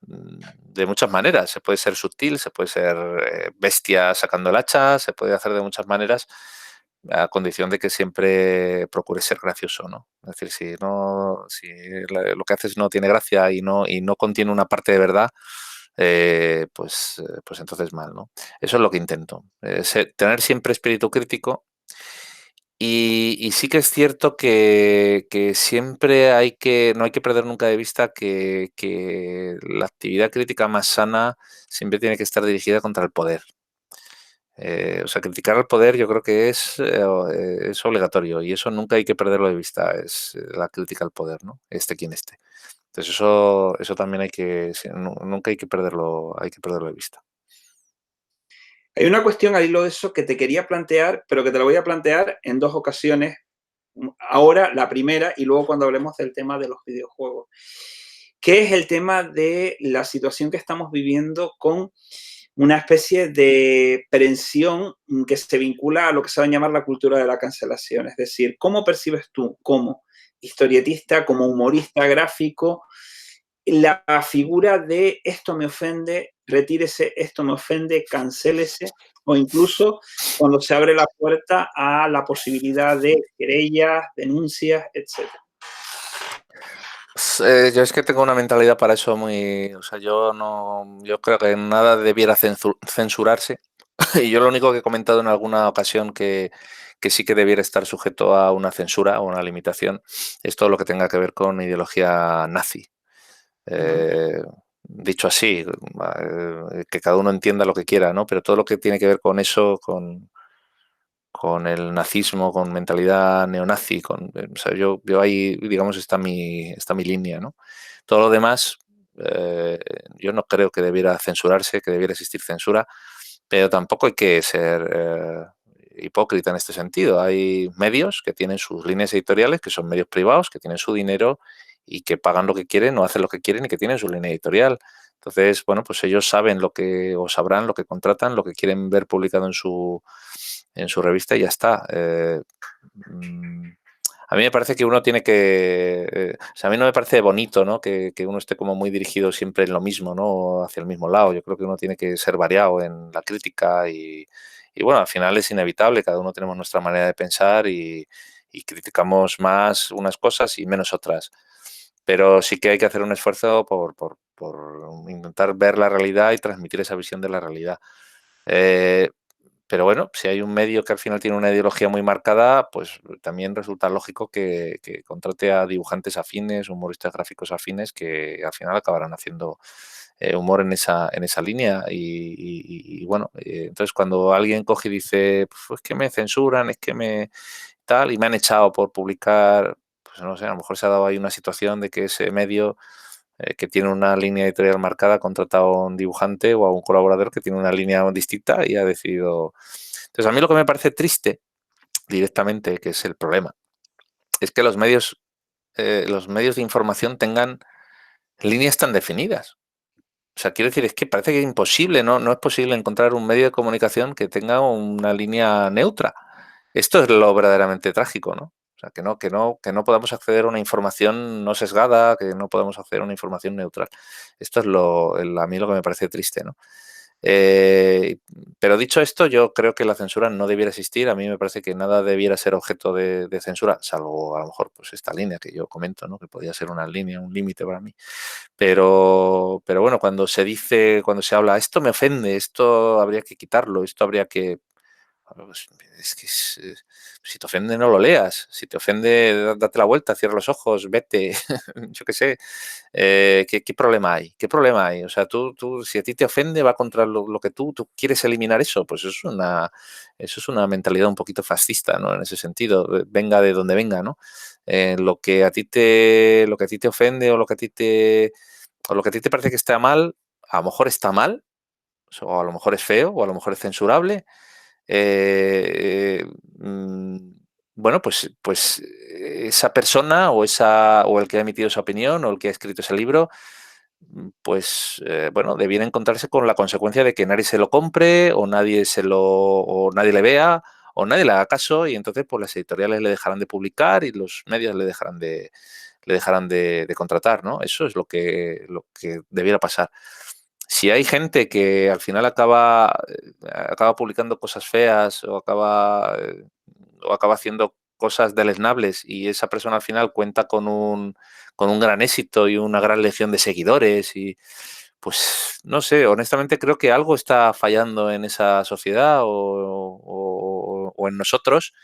de muchas maneras. Se puede ser sutil, se puede ser bestia sacando el hacha, se puede hacer de muchas maneras a condición de que siempre procure ser gracioso, ¿no? Es decir, si lo que haces no tiene gracia y no contiene una parte de verdad, pues entonces mal, ¿no? Eso es lo que intento. Tener siempre espíritu crítico y sí que es cierto que siempre no hay que perder nunca de vista que la actividad crítica más sana siempre tiene que estar dirigida contra el poder. O sea, criticar al poder yo creo que es obligatorio y eso nunca hay que perderlo de vista, es la crítica al poder, ¿no? Esté quien esté. Entonces eso también nunca hay que perderlo de vista. Hay una cuestión al hilo de eso que te quería plantear, pero que te la voy a plantear en dos ocasiones. Ahora, la primera, y luego cuando hablemos del tema de los videojuegos, que es el tema de la situación que estamos viviendo con una especie de prevención que se vincula a lo que se va a llamar la cultura de la cancelación. Es decir, ¿cómo percibes tú como historietista, como humorista gráfico, la figura de esto me ofende, retírese, esto me ofende, cancélese, o incluso cuando se abre la puerta a la posibilidad de querellas, denuncias, etcétera? Yo es que tengo una mentalidad para eso o sea, yo creo que nada debiera censurarse. Y yo lo único que he comentado en alguna ocasión que sí que debiera estar sujeto a una censura o una limitación es todo lo que tenga que ver con ideología nazi. Ujú. Dicho así, que cada uno entienda lo que quiera, ¿no? Pero todo lo que tiene que ver con eso, con el nazismo, con mentalidad neonazi, o sea, yo ahí, digamos, está mi línea, ¿no? Todo lo demás, yo no creo que debiera censurarse, que debiera existir censura, pero tampoco hay que ser hipócrita en este sentido. Hay medios que tienen sus líneas editoriales, que son medios privados, que tienen su dinero y que pagan lo que quieren o hacen lo que quieren y que tienen su línea editorial. Entonces, bueno, pues ellos saben o sabrán lo que contratan, lo que quieren ver publicado en su revista y ya está. Mm, A mí me parece que uno tiene que... o sea, a mí no me parece bonito, ¿no? Que uno esté como muy dirigido siempre en lo mismo, ¿no? Hacia el mismo lado. Yo creo que uno tiene que ser variado en la crítica y bueno, al final es inevitable. Cada uno tenemos nuestra manera de pensar y criticamos más unas cosas y menos otras. Pero sí que hay que hacer un esfuerzo por intentar ver la realidad y transmitir esa visión de la realidad. Eh, pero bueno, si hay un medio que al final tiene una ideología muy marcada, pues también resulta lógico que contrate a dibujantes afines, humoristas gráficos afines, que al final acabarán haciendo humor en esa línea. Y bueno, entonces cuando alguien coge y dice, pues es que me censuran, es que me tal, y me han echado por publicar, pues no sé, a lo mejor se ha dado ahí una situación de que ese medio que tiene una línea editorial marcada, ha contratado a un dibujante o a un colaborador que tiene una línea distinta y ha decidido. Entonces, a mí lo que me parece triste directamente, que es el problema, es que los medios de información tengan líneas tan definidas. O sea, quiero decir, es que parece que es imposible, ¿no? No es posible encontrar un medio de comunicación que tenga una línea neutra. Esto es lo verdaderamente trágico, ¿no? O sea, que no podamos acceder a una información no sesgada, que no podamos acceder a una información neutral. Esto es a mí lo que me parece triste, ¿no? Eh, pero dicho esto, yo creo que la censura no debiera existir. A mí me parece que nada debiera ser objeto de censura, salvo a lo mejor pues esta línea que yo comento, ¿no? Que podría ser una línea, un límite para mí. Pero bueno, cuando se dice, cuando se habla, esto me ofende, esto habría que quitarlo, esto habría que... Pues, es que si te ofende no lo leas, si te ofende date la vuelta, cierra los ojos, vete, yo qué sé, ¿qué problema hay? ¿Qué problema hay? O sea, si a ti te ofende, va contra lo que tú quieres eliminar eso, pues eso es una mentalidad un poquito fascista, ¿no? En ese sentido, venga de donde venga, ¿no? Lo que a ti te ofende o lo que a ti te parece que está mal, a lo mejor está mal, o a lo mejor es feo, o a lo mejor es censurable. Eh, mm, bueno, pues esa persona o el que ha emitido esa opinión o el que ha escrito ese libro, pues bueno, debiera encontrarse con la consecuencia de que nadie se lo compre o nadie le vea o nadie le haga caso y entonces pues las editoriales le dejarán de publicar y los medios le dejarán de contratar, ¿no? Eso es lo que debiera pasar. Si hay gente que al final acaba publicando cosas feas o acaba haciendo cosas deleznables y esa persona al final cuenta con un gran éxito y una gran legión de seguidores y pues no sé, honestamente creo que algo está fallando en esa sociedad o en nosotros,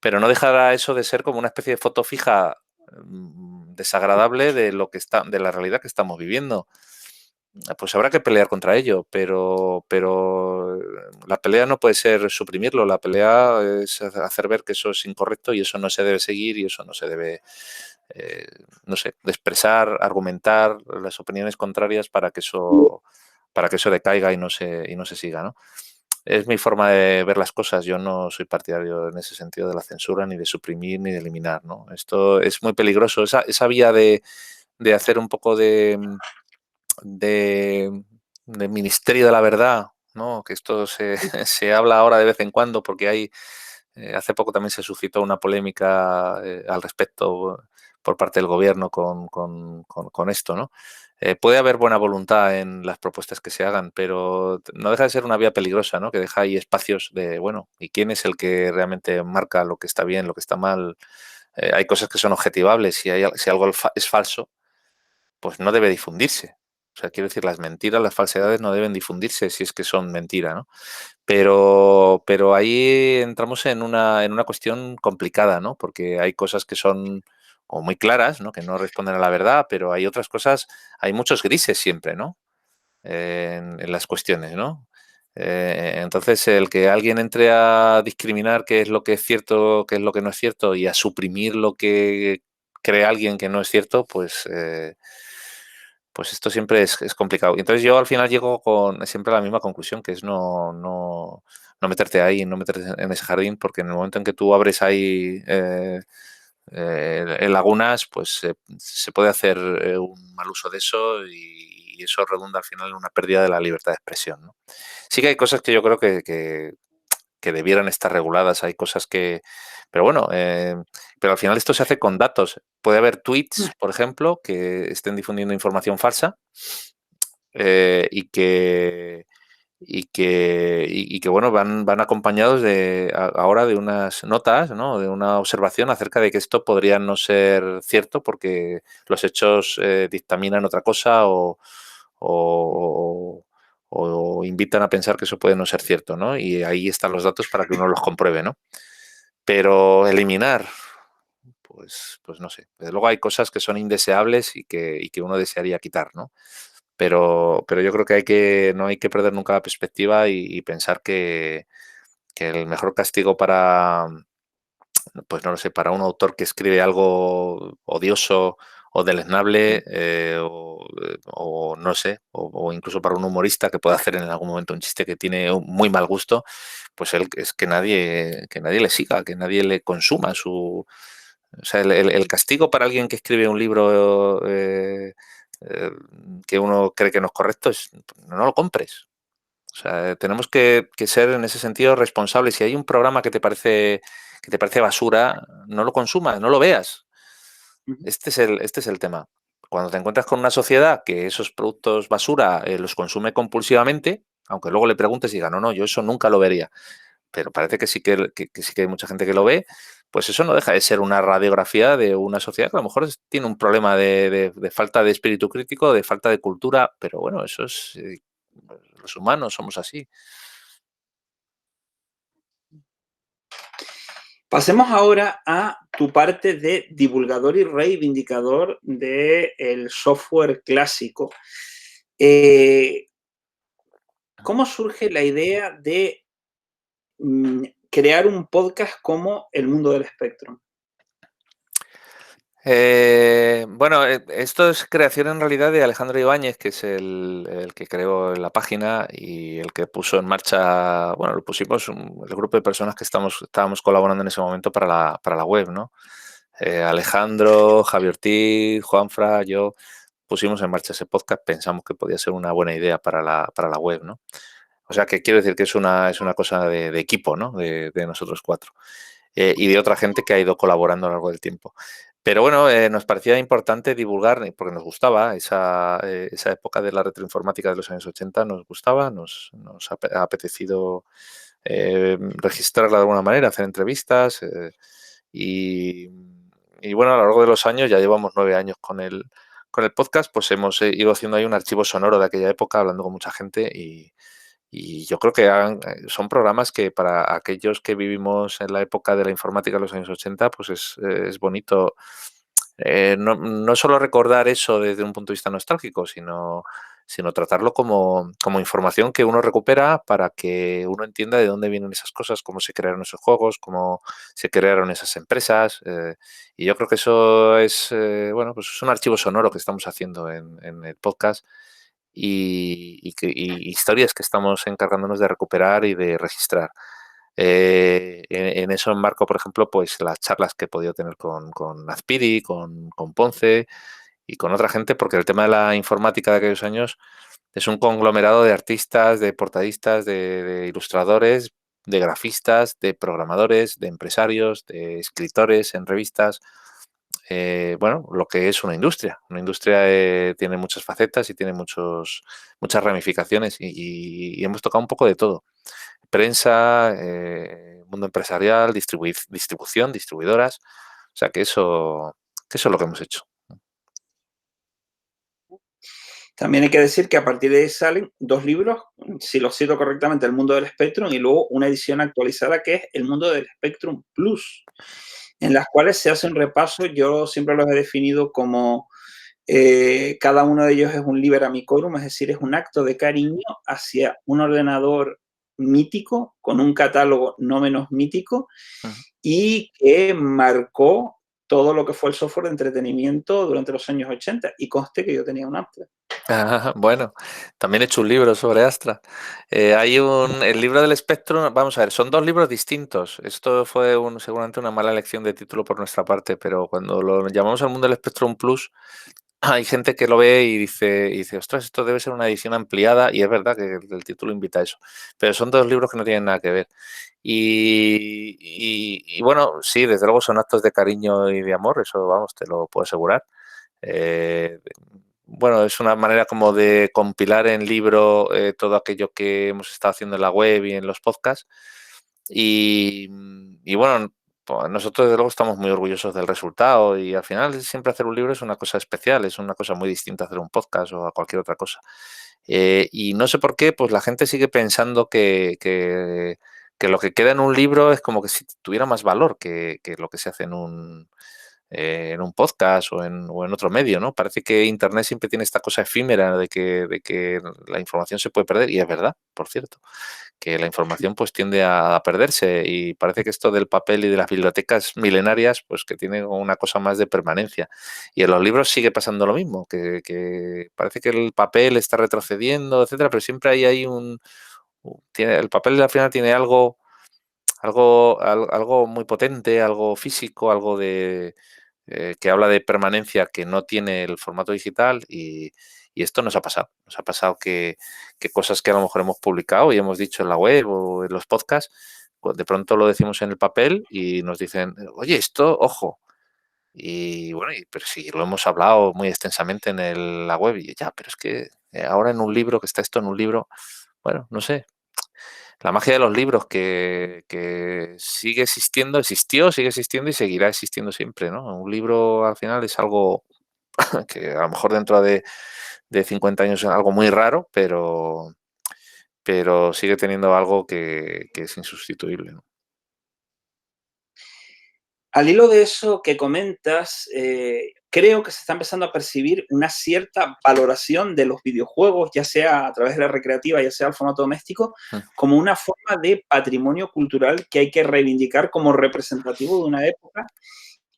pero no dejará eso de ser como una especie de foto fija desagradable de lo que de la realidad que estamos viviendo. Pues habrá que pelear contra ello, pero la pelea no puede ser suprimirlo, la pelea es hacer ver que eso es incorrecto y eso no se debe seguir y eso no se debe, eh, no sé, de expresar, argumentar las opiniones contrarias para que eso decaiga y no se siga, ¿no? Es mi forma de ver las cosas. Yo no soy partidario en ese sentido de la censura, ni de suprimir, ni de eliminar, ¿no? Esto es muy peligroso. Esa vía de hacer un poco de, de Ministerio de la Verdad, ¿no? Que esto se habla ahora de vez en cuando porque hace poco también se suscitó una polémica al respecto por parte del gobierno con esto, ¿no? Puede haber buena voluntad en las propuestas que se hagan, pero no deja de ser una vía peligrosa, ¿no? Que deja ahí espacios de, bueno, ¿y quién es el que realmente marca lo que está bien, lo que está mal? Hay cosas que son objetivables. Si algo es falso, pues no debe difundirse. O sea, quiero decir, las mentiras, las falsedades no deben difundirse si es que son mentira, ¿no? Pero ahí entramos en una cuestión complicada, ¿no? Porque hay cosas que son como muy claras, ¿no? Que no responden a la verdad, pero hay otras cosas, hay muchos grises siempre, ¿no? En las cuestiones, ¿no? Entonces, el que alguien entre a discriminar qué es lo que es cierto, qué es lo que no es cierto y a suprimir lo que cree alguien que no es cierto, pues esto siempre es complicado. Y entonces yo al final llego con siempre a la misma conclusión, que es no meterte ahí, no meterte en ese jardín, porque en el momento en que tú abres ahí en lagunas, pues se puede hacer un mal uso de eso y eso redunda al final en una pérdida de la libertad de expresión, ¿no? Sí que hay cosas que yo creo que debieran estar reguladas, hay cosas que Pero bueno, pero al final esto se hace con datos. Puede haber tweets, por ejemplo, que estén difundiendo información falsa y que bueno, van acompañados ahora de unas notas, ¿no? De una observación acerca de que esto podría no ser cierto porque los hechos dictaminan otra cosa o- o invitan a pensar que eso puede no ser cierto, ¿no? Y ahí están los datos para que uno los compruebe, ¿no? Pero eliminar, pues no sé. Desde luego hay cosas que son indeseables y que uno desearía quitar, ¿no? Pero yo creo que no hay que perder nunca la perspectiva y pensar que el mejor castigo para, pues no lo sé, para un autor que escribe algo odioso o deleznable, o no sé, o incluso para un humorista que pueda hacer en algún momento un chiste que tiene un muy mal gusto, pues es que nadie le siga, que nadie le consuma su. O sea, el castigo para alguien que escribe un libro eh, que uno cree que no es correcto es no lo compres. O sea, tenemos que ser en ese sentido responsables. Si hay un programa que te parece basura, no lo consumas, no lo veas. Este es el tema. Cuando te encuentras con una sociedad que esos productos basura los consume compulsivamente, aunque luego le preguntes y diga, no, no, yo eso nunca lo vería, pero parece que sí que sí que hay mucha gente que lo ve, pues eso no deja de ser una radiografía de una sociedad que a lo mejor tiene un problema de falta de espíritu crítico, de falta de cultura, pero bueno, eso es, los humanos somos así. Pasemos ahora a tu parte de divulgador y reivindicador del software clásico. ¿Cómo surge la idea de crear un podcast como El Mundo del Spectrum? Bueno, esto es creación en realidad de Alejandro Ibáñez, que es el que creó la página y el que puso en marcha, bueno, lo pusimos el grupo de personas que estábamos colaborando en ese momento para la web, ¿no? Alejandro, Javier Ortiz, Juanfra, yo pusimos en marcha ese podcast, pensamos que podía ser una buena idea para la web, ¿no? O sea, que quiero decir que es una cosa de equipo, ¿no? De nosotros cuatro. Y de otra gente que ha ido colaborando a lo largo del tiempo. Pero bueno, nos parecía importante divulgar, porque nos gustaba esa época de la retroinformática de los años 80, nos gustaba, nos ha apetecido registrarla de alguna manera, hacer entrevistas y, y bueno, a lo largo de los años, ya llevamos 9 años con el podcast, pues hemos ido haciendo ahí un archivo sonoro de aquella época, hablando con mucha gente y yo creo que son programas que para aquellos que vivimos en la época de la informática de los años 80, pues es bonito no solo recordar eso desde un punto de vista nostálgico, sino tratarlo como información que uno recupera para que uno entienda de dónde vienen esas cosas, cómo se crearon esos juegos, cómo se crearon esas empresas. Y yo creo que eso es, bueno, pues es un archivo sonoro que estamos haciendo en el podcast y historias que estamos encargándonos de recuperar y de registrar. En eso enmarco, por ejemplo, pues las charlas que he podido tener con Azpiri, con Ponce y con otra gente, porque el tema de la informática de aquellos años es un conglomerado de artistas, de portadistas, de ilustradores, de grafistas, de programadores, de empresarios, de escritores en revistas. Bueno, lo que es una industria. Una industria tiene muchas facetas y tiene muchas ramificaciones y hemos tocado un poco de todo. Prensa, mundo empresarial, distribución, distribuidoras. O sea que eso es lo que hemos hecho. También hay que decir que a partir de ahí salen dos libros, si lo cito correctamente, El Mundo del Spectrum y luego una edición actualizada que es El Mundo del Spectrum Plus, en las cuales se hace un repaso. Yo siempre los he definido como cada uno de ellos es un liber amicorum, es decir, es un acto de cariño hacia un ordenador mítico, con un catálogo no menos mítico, Ujú. y que marcó todo lo que fue el software de entretenimiento durante los años 80. Y conste que yo tenía un Amstrad. Bueno, también he hecho un libro sobre Astra. El libro del espectro, vamos a ver, son dos libros distintos. Esto fue seguramente una mala elección de título por nuestra parte, pero cuando lo llamamos al mundo del Spectrum Plus, hay gente que lo ve y dice, ostras, esto debe ser una edición ampliada, y es verdad que el título invita a eso. Pero son dos libros que no tienen nada que ver. Y bueno, sí, desde luego son actos de cariño y de amor, eso vamos, te lo puedo asegurar. Eh, bueno, es una manera como de compilar en libro todo aquello que hemos estado haciendo en la web y en los podcasts. Y bueno, pues nosotros desde luego estamos muy orgullosos del resultado, y al final siempre hacer un libro es una cosa especial, es una cosa muy distinta a hacer un podcast o a cualquier otra cosa. Y no sé por qué, pues la gente sigue pensando que lo que queda en un libro es como que si tuviera más valor que lo que se hace en un podcast o en otro medio, ¿no? Parece que Internet siempre tiene esta cosa efímera de que la información se puede perder, y es verdad, por cierto, que la información pues tiende a perderse, y parece que esto del papel y de las bibliotecas milenarias pues que tiene una cosa más de permanencia. Y en los libros sigue pasando lo mismo, que parece que el papel está retrocediendo, etcétera, pero siempre hay el papel al final tiene algo muy potente, algo físico, algo que habla de permanencia que no tiene el formato digital, y esto nos ha pasado. Nos ha pasado que cosas que a lo mejor hemos publicado y hemos dicho en la web o en los podcasts, pues de pronto lo decimos en el papel y nos dicen, oye, esto, ojo. Y bueno, pero sí, lo hemos hablado muy extensamente en la web, y ya, pero es que ahora en un libro, que está esto en un libro, bueno, no sé, la magia de los libros que sigue existiendo, existió, sigue existiendo y seguirá existiendo siempre, ¿no? Un libro al final es algo que a lo mejor dentro de 50 años es algo muy raro, pero sigue teniendo algo que es insustituible, ¿no? Al hilo de eso que comentas, creo que se está empezando a percibir una cierta valoración de los videojuegos, ya sea a través de la recreativa, ya sea el formato doméstico, Mm. como una forma de patrimonio cultural que hay que reivindicar como representativo de una época.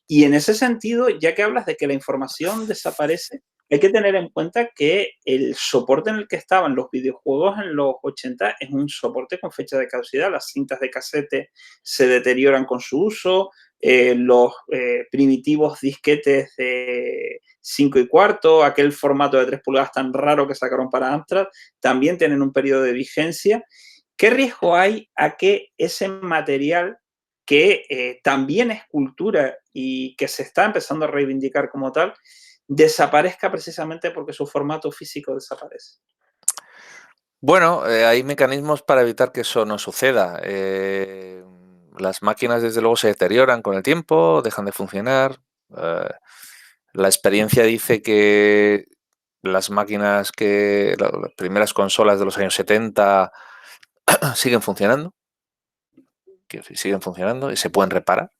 Y en ese sentido, ya que hablas de que la información desaparece, hay que tener en cuenta que el soporte en el que estaban los videojuegos en los 80 es un soporte con fecha de caducidad. Las cintas de casete se deterioran con su uso, los primitivos disquetes de 5 y cuarto, aquel formato de 3 pulgadas tan raro que sacaron para Amstrad, también tienen un periodo de vigencia. ¿Qué riesgo hay a que ese material que también es cultura y que se está empezando a reivindicar como tal, desaparezca precisamente porque su formato físico desaparece? Bueno, hay mecanismos para evitar que eso no suceda. Las máquinas, desde luego, se deterioran con el tiempo, dejan de funcionar. Eh, la experiencia dice que las primeras consolas de los años 70 siguen funcionando, quiero decir, siguen funcionando y se pueden reparar.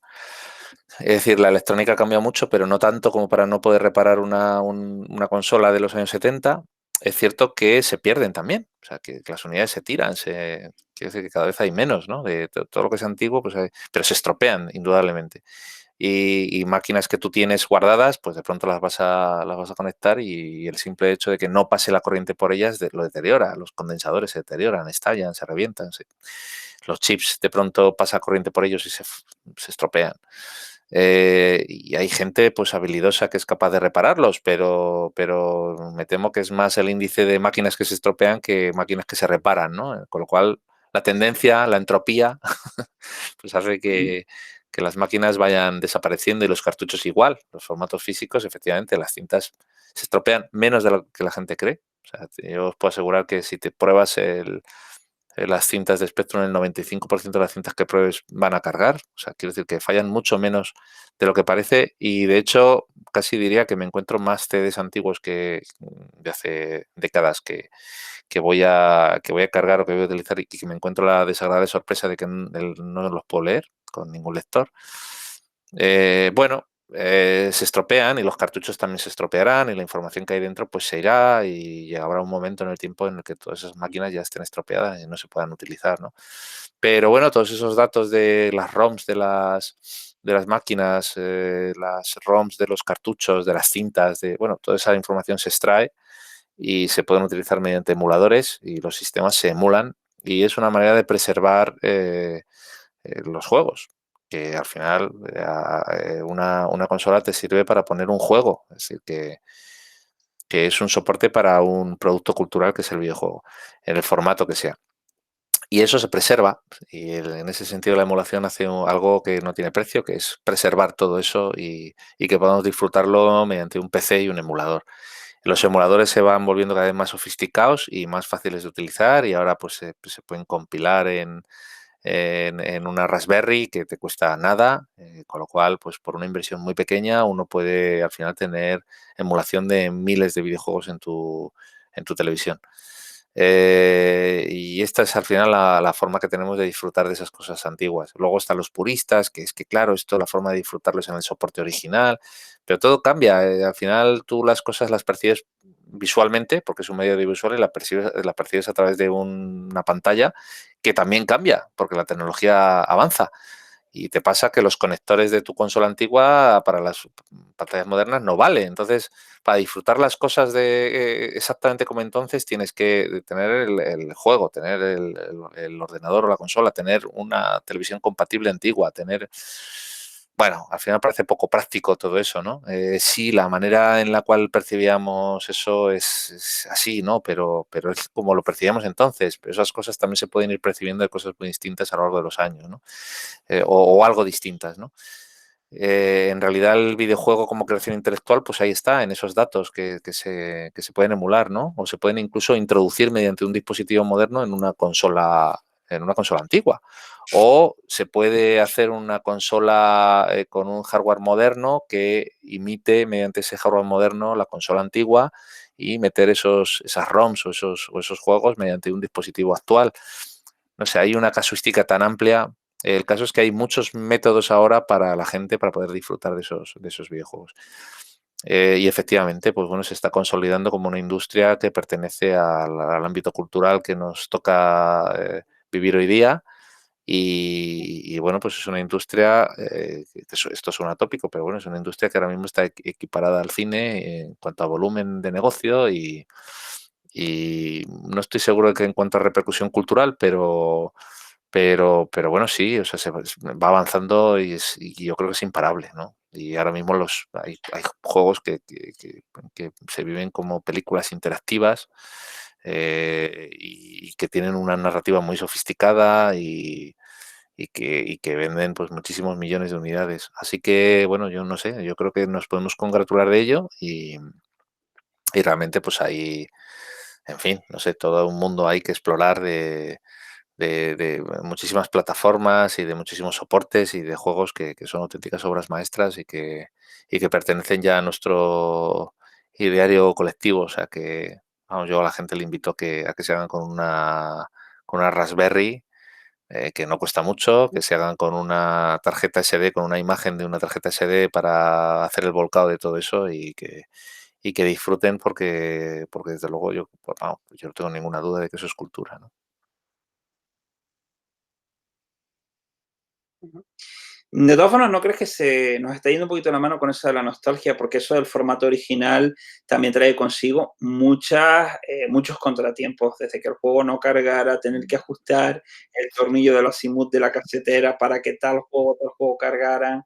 Es decir, la electrónica ha cambiado mucho, pero no tanto como para no poder reparar una consola de los años 70. Es cierto que se pierden también, o sea, que las unidades se tiran, quiere decir que cada vez hay menos, ¿no? De todo lo que es antiguo, pues pero se estropean, indudablemente. Y máquinas que tú tienes guardadas, pues de pronto las vas a conectar, y el simple hecho de que no pase la corriente por ellas lo deteriora. Los condensadores se deterioran, estallan, se revientan. Los chips de pronto pasa corriente por ellos y se estropean. Y hay gente pues habilidosa que es capaz de repararlos, pero me temo que es más el índice de máquinas que se estropean que máquinas que se reparan, ¿no? Con lo cual la tendencia, la entropía, pues hace que las máquinas vayan desapareciendo, y los cartuchos igual. Los formatos físicos, efectivamente, las cintas se estropean menos de lo que la gente cree. O sea, yo os puedo asegurar que si te pruebas las cintas de Spectrum, el 95% de las cintas que pruebes van a cargar. O sea, quiero decir que fallan mucho menos de lo que parece, y de hecho casi diría que me encuentro más CDs antiguos de hace décadas que voy a cargar o que voy a utilizar, y que me encuentro la desagradable sorpresa de que no los puedo leer con ningún lector. Bueno, se estropean, y los cartuchos también se estropearán, y la información que hay dentro pues se irá, y habrá un momento en el tiempo en el que todas esas máquinas ya estén estropeadas y no se puedan utilizar, ¿no? Pero bueno, todos esos datos de las ROMs de las máquinas, las ROMs de los cartuchos, de las cintas, bueno, toda esa información se extrae y se pueden utilizar mediante emuladores, y los sistemas se emulan, y es una manera de preservar los juegos, que al final una consola te sirve para poner un juego, es decir, que es un soporte para un producto cultural que es el videojuego, en el formato que sea. Y eso se preserva, y en ese sentido la emulación hace algo que no tiene precio, que es preservar todo eso y que podamos disfrutarlo mediante un PC y un emulador. Los emuladores se van volviendo cada vez más sofisticados y más fáciles de utilizar, y ahora pues se pueden compilar en una Raspberry que te cuesta nada, con lo cual pues por una inversión muy pequeña uno puede al final tener emulación de miles de videojuegos en tu televisión. Y esta es al final la forma que tenemos de disfrutar de esas cosas antiguas. Luego están los puristas, que es que claro, esto la forma de disfrutarlos en el soporte original, pero todo cambia. Al final tú las cosas las percibes visualmente, porque es un medio audiovisual, y la percibes a través de una pantalla que también cambia, porque la tecnología avanza. Y te pasa que los conectores de tu consola antigua para las pantallas modernas no vale. Entonces, para disfrutar las cosas de exactamente como entonces, tienes que tener el juego, tener el ordenador o la consola, tener una televisión compatible antigua, tener... Bueno, al final parece poco práctico todo eso, ¿no? Sí, la manera en la cual percibíamos eso es así, ¿no? Pero es como lo percibíamos entonces. Pero esas cosas también se pueden ir percibiendo de cosas muy distintas a lo largo de los años, ¿no? O algo distintas, ¿no? En realidad el videojuego como creación intelectual, pues ahí está, en esos datos que se pueden emular, ¿no? O se pueden incluso introducir mediante un dispositivo moderno en una consola antigua. O se puede hacer una consola con un hardware moderno que imite mediante ese hardware moderno la consola antigua y meter esas ROMs o esos juegos mediante un dispositivo actual. No sé, hay una casuística tan amplia. El caso es que hay muchos métodos ahora para la gente para poder disfrutar de esos videojuegos. Y efectivamente, pues bueno, se está consolidando como una industria que pertenece al ámbito cultural que nos toca vivir hoy día. Y bueno, pues es una industria, esto suena tópico, pero bueno, es una industria que ahora mismo está equiparada al cine en cuanto a volumen de negocio y no estoy seguro de que en cuanto a repercusión cultural, pero bueno, sí, o sea, va avanzando y yo creo que es imparable, ¿no? Y ahora mismo hay juegos que se viven como películas interactivas y que tienen una narrativa muy sofisticada y que venden pues muchísimos millones de unidades. Así que, bueno, yo no sé, yo creo que nos podemos congratular de ello y realmente pues hay, en fin, no sé, todo un mundo hay que explorar de muchísimas plataformas y de muchísimos soportes y de juegos que son auténticas obras maestras y que pertenecen ya a nuestro ideario colectivo. O sea que, vamos, yo a la gente le invito a que se hagan con una Raspberry, que no cuesta mucho, que se hagan con una tarjeta SD, con una imagen de una tarjeta SD para hacer el volcado de todo eso y que disfruten porque desde luego yo, pues, vamos, yo no tengo ninguna duda de que eso es cultura, ¿no? De todas formas, ¿no crees que se nos está yendo un poquito la mano con eso de la nostalgia? Porque eso del formato original también trae consigo muchos contratiempos, desde que el juego no cargara, tener que ajustar el tornillo del azimut de la casetera para que tal juego cargaran,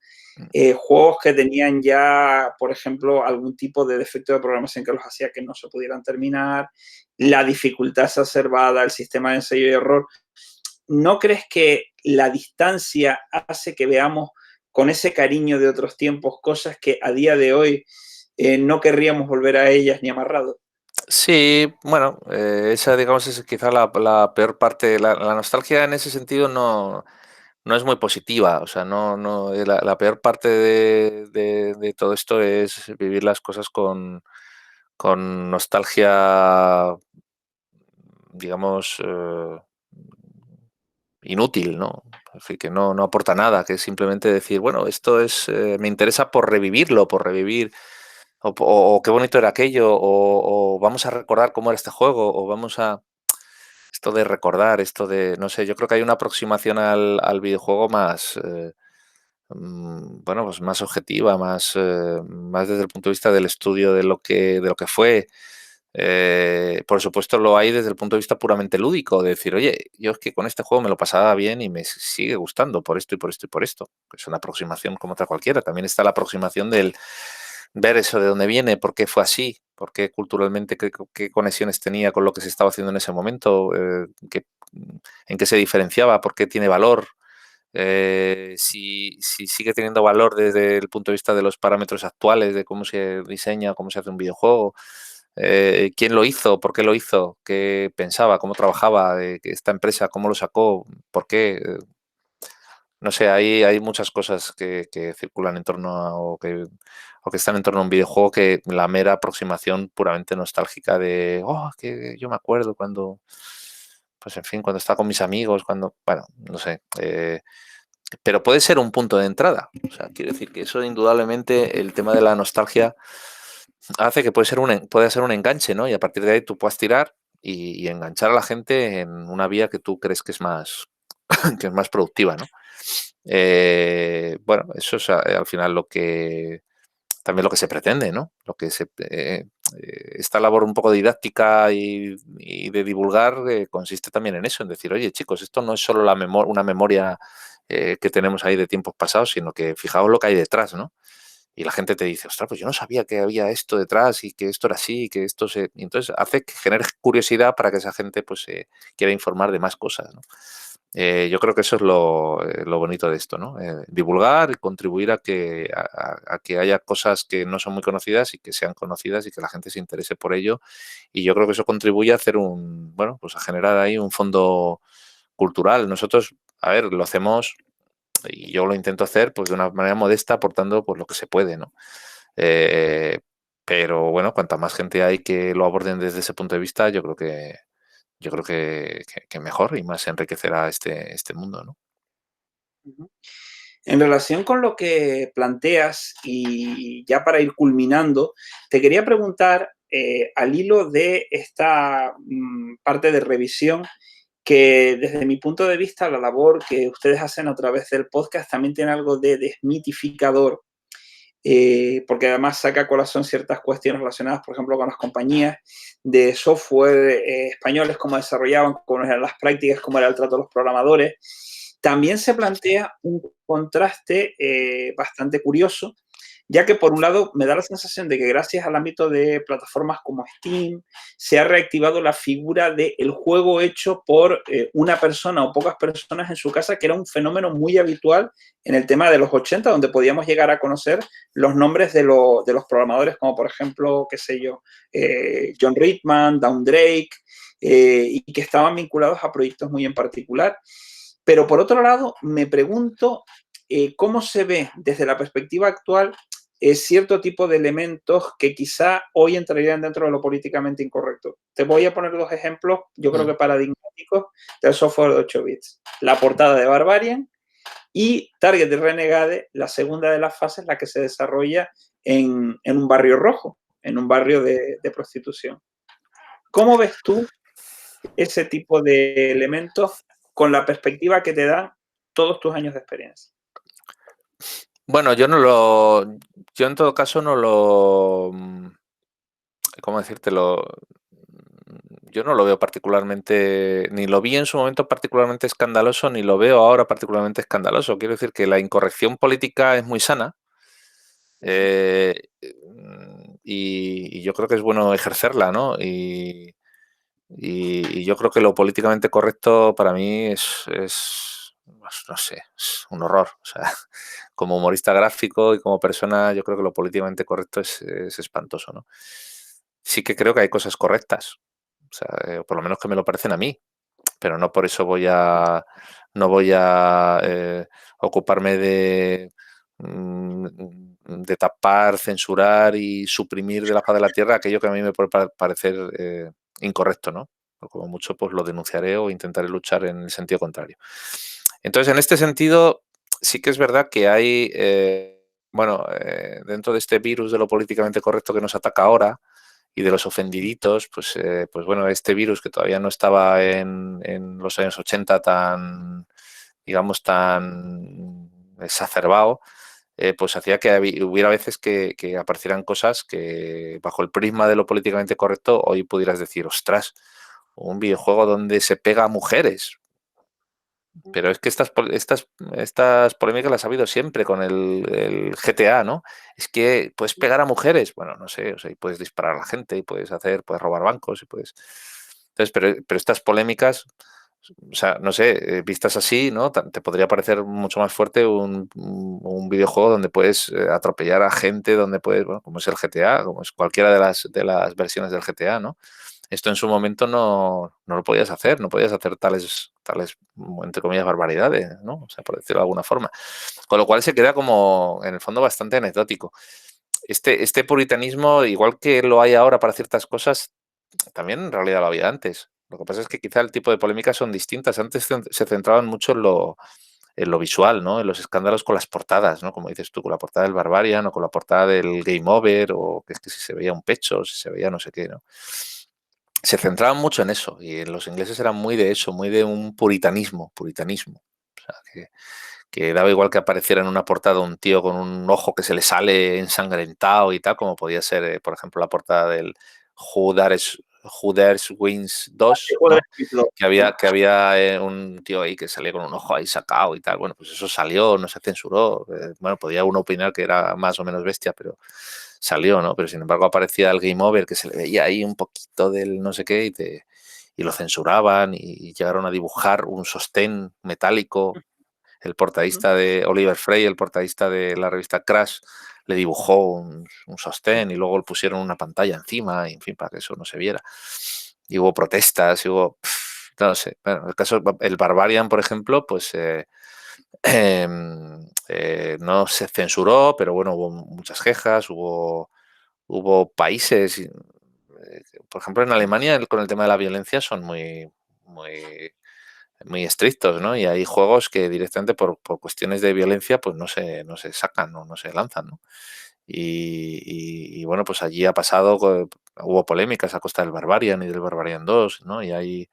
juegos que tenían ya, por ejemplo, algún tipo de defecto de programación que los hacía que no se pudieran terminar, la dificultad exacerbada, el sistema de ensayo y error. ¿No crees que la distancia hace que veamos con ese cariño de otros tiempos cosas que a día de hoy no querríamos volver a ellas ni amarrados? Sí, bueno, esa digamos es quizá la peor parte. La nostalgia en ese sentido no es muy positiva. O sea, no, la peor parte de todo esto es vivir las cosas con nostalgia, digamos, inútil, ¿no? Es decir, que no aporta nada, que es simplemente decir, bueno, esto es, me interesa por revivirlo, por revivir o qué bonito era aquello, o vamos a recordar cómo era este juego, o vamos a... Esto de recordar, esto de, no sé, yo creo que hay una aproximación al videojuego más, bueno, pues más objetiva, más desde el punto de vista del estudio de lo que fue. Por supuesto lo hay desde el punto de vista puramente lúdico, de decir, oye, yo es que con este juego me lo pasaba bien y me sigue gustando por esto y por esto y por esto. Es una aproximación como otra cualquiera. También está la aproximación ver eso de dónde viene, por qué fue así, por qué culturalmente, qué conexiones tenía con lo que se estaba haciendo en ese momento, en qué se diferenciaba, por qué tiene valor, si sigue teniendo valor desde el punto de vista de los parámetros actuales, de cómo se diseña, cómo se hace un videojuego, quién lo hizo, por qué lo hizo, qué pensaba, cómo trabajaba, esta empresa, cómo lo sacó, por qué. No sé, hay muchas cosas que circulan en torno o que están en torno a un videojuego que la mera aproximación puramente nostálgica de, oh, que yo me acuerdo cuando, pues en fin, cuando estaba con mis amigos, cuando, bueno, no sé, pero puede ser un punto de entrada. O sea, quiero decir que eso indudablemente, el tema de la nostalgia hace que puede ser un enganche, ¿no? Y a partir de ahí tú puedas tirar y enganchar a la gente en una vía que tú crees que es más, que es más productiva, ¿no? Bueno, eso es al final también lo que se pretende, ¿no? Esta labor un poco didáctica y de divulgar consiste también en eso, en decir, oye, chicos, esto no es solo una memoria que tenemos ahí de tiempos pasados, sino que fijaos lo que hay detrás, ¿no? Y la gente te dice, ostras, pues yo no sabía que había esto detrás y que esto era así, y que esto se... Y entonces hace que genere curiosidad para que esa gente pues quiera informar de más cosas, ¿no? Yo creo que eso es lo bonito de esto, ¿no? Divulgar y contribuir a que haya cosas que no son muy conocidas y que sean conocidas y que la gente se interese por ello. Y yo creo que eso contribuye a hacer bueno, pues a generar ahí un fondo cultural. Nosotros, a ver, lo hacemos y yo lo intento hacer pues de una manera modesta, aportando pues lo que se puede, ¿no? Eh, pero bueno, cuanta más gente hay que lo aborden desde ese punto de vista, yo creo que mejor y más enriquecerá este mundo, ¿no? Ujú. En relación con lo que planteas y ya para ir culminando, te quería preguntar, al hilo de esta parte de revisión, que desde mi punto de vista la labor que ustedes hacen a través del podcast también tiene algo de desmitificador, porque además saca a colación ciertas cuestiones relacionadas, por ejemplo, con las compañías de software españoles, cómo desarrollaban, cómo eran las prácticas, cómo era el trato de los programadores. También se plantea un contraste bastante curioso, ya que por un lado me da la sensación de que gracias al ámbito de plataformas como Steam se ha reactivado la figura del juego hecho por una persona o pocas personas en su casa, que era un fenómeno muy habitual en el tema de los 80, donde podíamos llegar a conocer los nombres de los programadores, como por ejemplo, qué sé yo, John Ritman, Down Drake, y que estaban vinculados a proyectos muy en particular. Pero por otro lado, me pregunto cómo se ve desde la perspectiva actual cierto tipo de elementos que quizá hoy entrarían dentro de lo políticamente incorrecto. Te voy a poner dos ejemplos, yo creo Mm. que paradigmáticos, del software de 8 bits. La portada de Barbarian y Target de Renegade, la segunda de las fases, la que se desarrolla en un barrio rojo, en un barrio de prostitución. ¿Cómo ves tú ese tipo de elementos con la perspectiva que te dan todos tus años de experiencia? Bueno, yo en todo caso no ¿cómo decírtelo? Yo no lo veo particularmente, ni lo vi en su momento particularmente escandaloso, ni lo veo ahora particularmente escandaloso. Quiero decir que la incorrección política es muy sana, y yo creo que es bueno ejercerla, ¿no? Y yo creo que lo políticamente correcto para mí pues, no sé, es un horror. O sea, como humorista gráfico y como persona, yo creo que lo políticamente correcto es espantoso, ¿no? Sí que creo que hay cosas correctas, o sea, por lo menos que me lo parecen a mí, pero no por eso no voy a ocuparme de tapar, censurar y suprimir de la faz de la tierra aquello que a mí me puede parecer incorrecto, ¿no? O como mucho, pues lo denunciaré o intentaré luchar en el sentido contrario. Entonces, en este sentido, sí que es verdad que hay, bueno, dentro de este virus de lo políticamente correcto que nos ataca ahora y de los ofendiditos, pues bueno, este virus que todavía no estaba en los años 80 tan, digamos, tan exacerbado, pues hacía que hubiera veces que aparecieran cosas que bajo el prisma de lo políticamente correcto hoy pudieras decir, ostras, un videojuego donde se pega a mujeres. Pero es que estas polémicas las ha habido siempre con el GTA, ¿no? Es que puedes pegar a mujeres, bueno, no sé, o sea, y puedes disparar a la gente, y puedes robar bancos, y puedes. Entonces, pero estas polémicas, o sea, no sé, vistas así, ¿no? Te podría parecer mucho más fuerte un videojuego donde puedes atropellar a gente, donde puedes, bueno, como es el GTA, como es cualquiera de las versiones del GTA, ¿no? Esto en su momento no lo podías hacer, no podías hacer tales, entre comillas, barbaridades, ¿no? O sea, por decirlo de alguna forma. Con lo cual se queda como, en el fondo, bastante anecdótico. Este puritanismo, igual que lo hay ahora para ciertas cosas, también en realidad lo había antes. Lo que pasa es que quizá el tipo de polémicas son distintas. Antes se centraban mucho en lo visual, ¿no? En los escándalos con las portadas, ¿no? Como dices tú, con la portada del Barbarian o con la portada del Game Over, o que es que si se veía un pecho, si se veía no sé qué, ¿no? Se centraban mucho en eso, y los ingleses eran muy de eso, muy de un puritanismo. O sea, que daba igual que apareciera en una portada un tío con un ojo que se le sale ensangrentado y tal, como podía ser, por ejemplo, la portada del Who Dares Wins 2, ¿no? Que había un tío ahí que salía con un ojo ahí sacado y tal. Bueno, pues eso salió, no se censuró. Bueno, podía uno opinar que era más o menos bestia, pero salió, ¿no? Pero sin embargo aparecía el Game Over, que se le veía ahí un poquito del no sé qué, y lo censuraban, y llegaron a dibujar un sostén metálico. El portadista de Oliver Frey, el portadista de la revista Crash, le dibujó un sostén, y luego le pusieron una pantalla encima, y en fin, para que eso no se viera. Y hubo protestas, y hubo, no sé. Bueno, el Barbarian, por ejemplo, pues no se censuró, pero bueno, hubo muchas quejas, hubo países, por ejemplo, en Alemania, con el tema de la violencia son muy, muy, muy estrictos, ¿no? Y hay juegos que directamente por cuestiones de violencia, pues no se sacan, no se lanzan, ¿no? Y bueno, pues allí ha pasado, hubo polémicas a costa del Barbarian y del Barbarian 2, ¿no? Y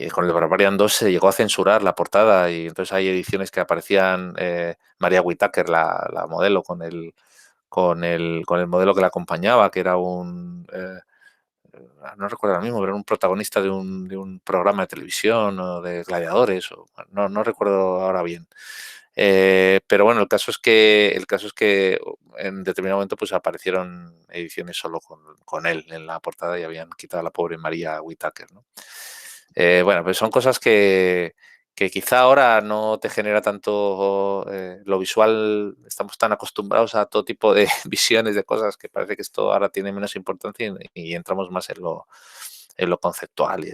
con el Barbarian 2 se llegó a censurar la portada, y entonces hay ediciones que aparecían María Whittaker, la modelo, con el modelo que la acompañaba, que era no recuerdo ahora mismo, pero era un protagonista de un programa de televisión o de gladiadores, no recuerdo ahora bien. Pero bueno, el caso es que en determinado momento pues aparecieron ediciones solo con él en la portada, y habían quitado a la pobre María Whittaker, ¿no? Bueno, pues son cosas que quizá ahora no te genera tanto lo visual. Estamos tan acostumbrados a todo tipo de visiones de cosas, que parece que esto ahora tiene menos importancia, y entramos más en lo conceptual, y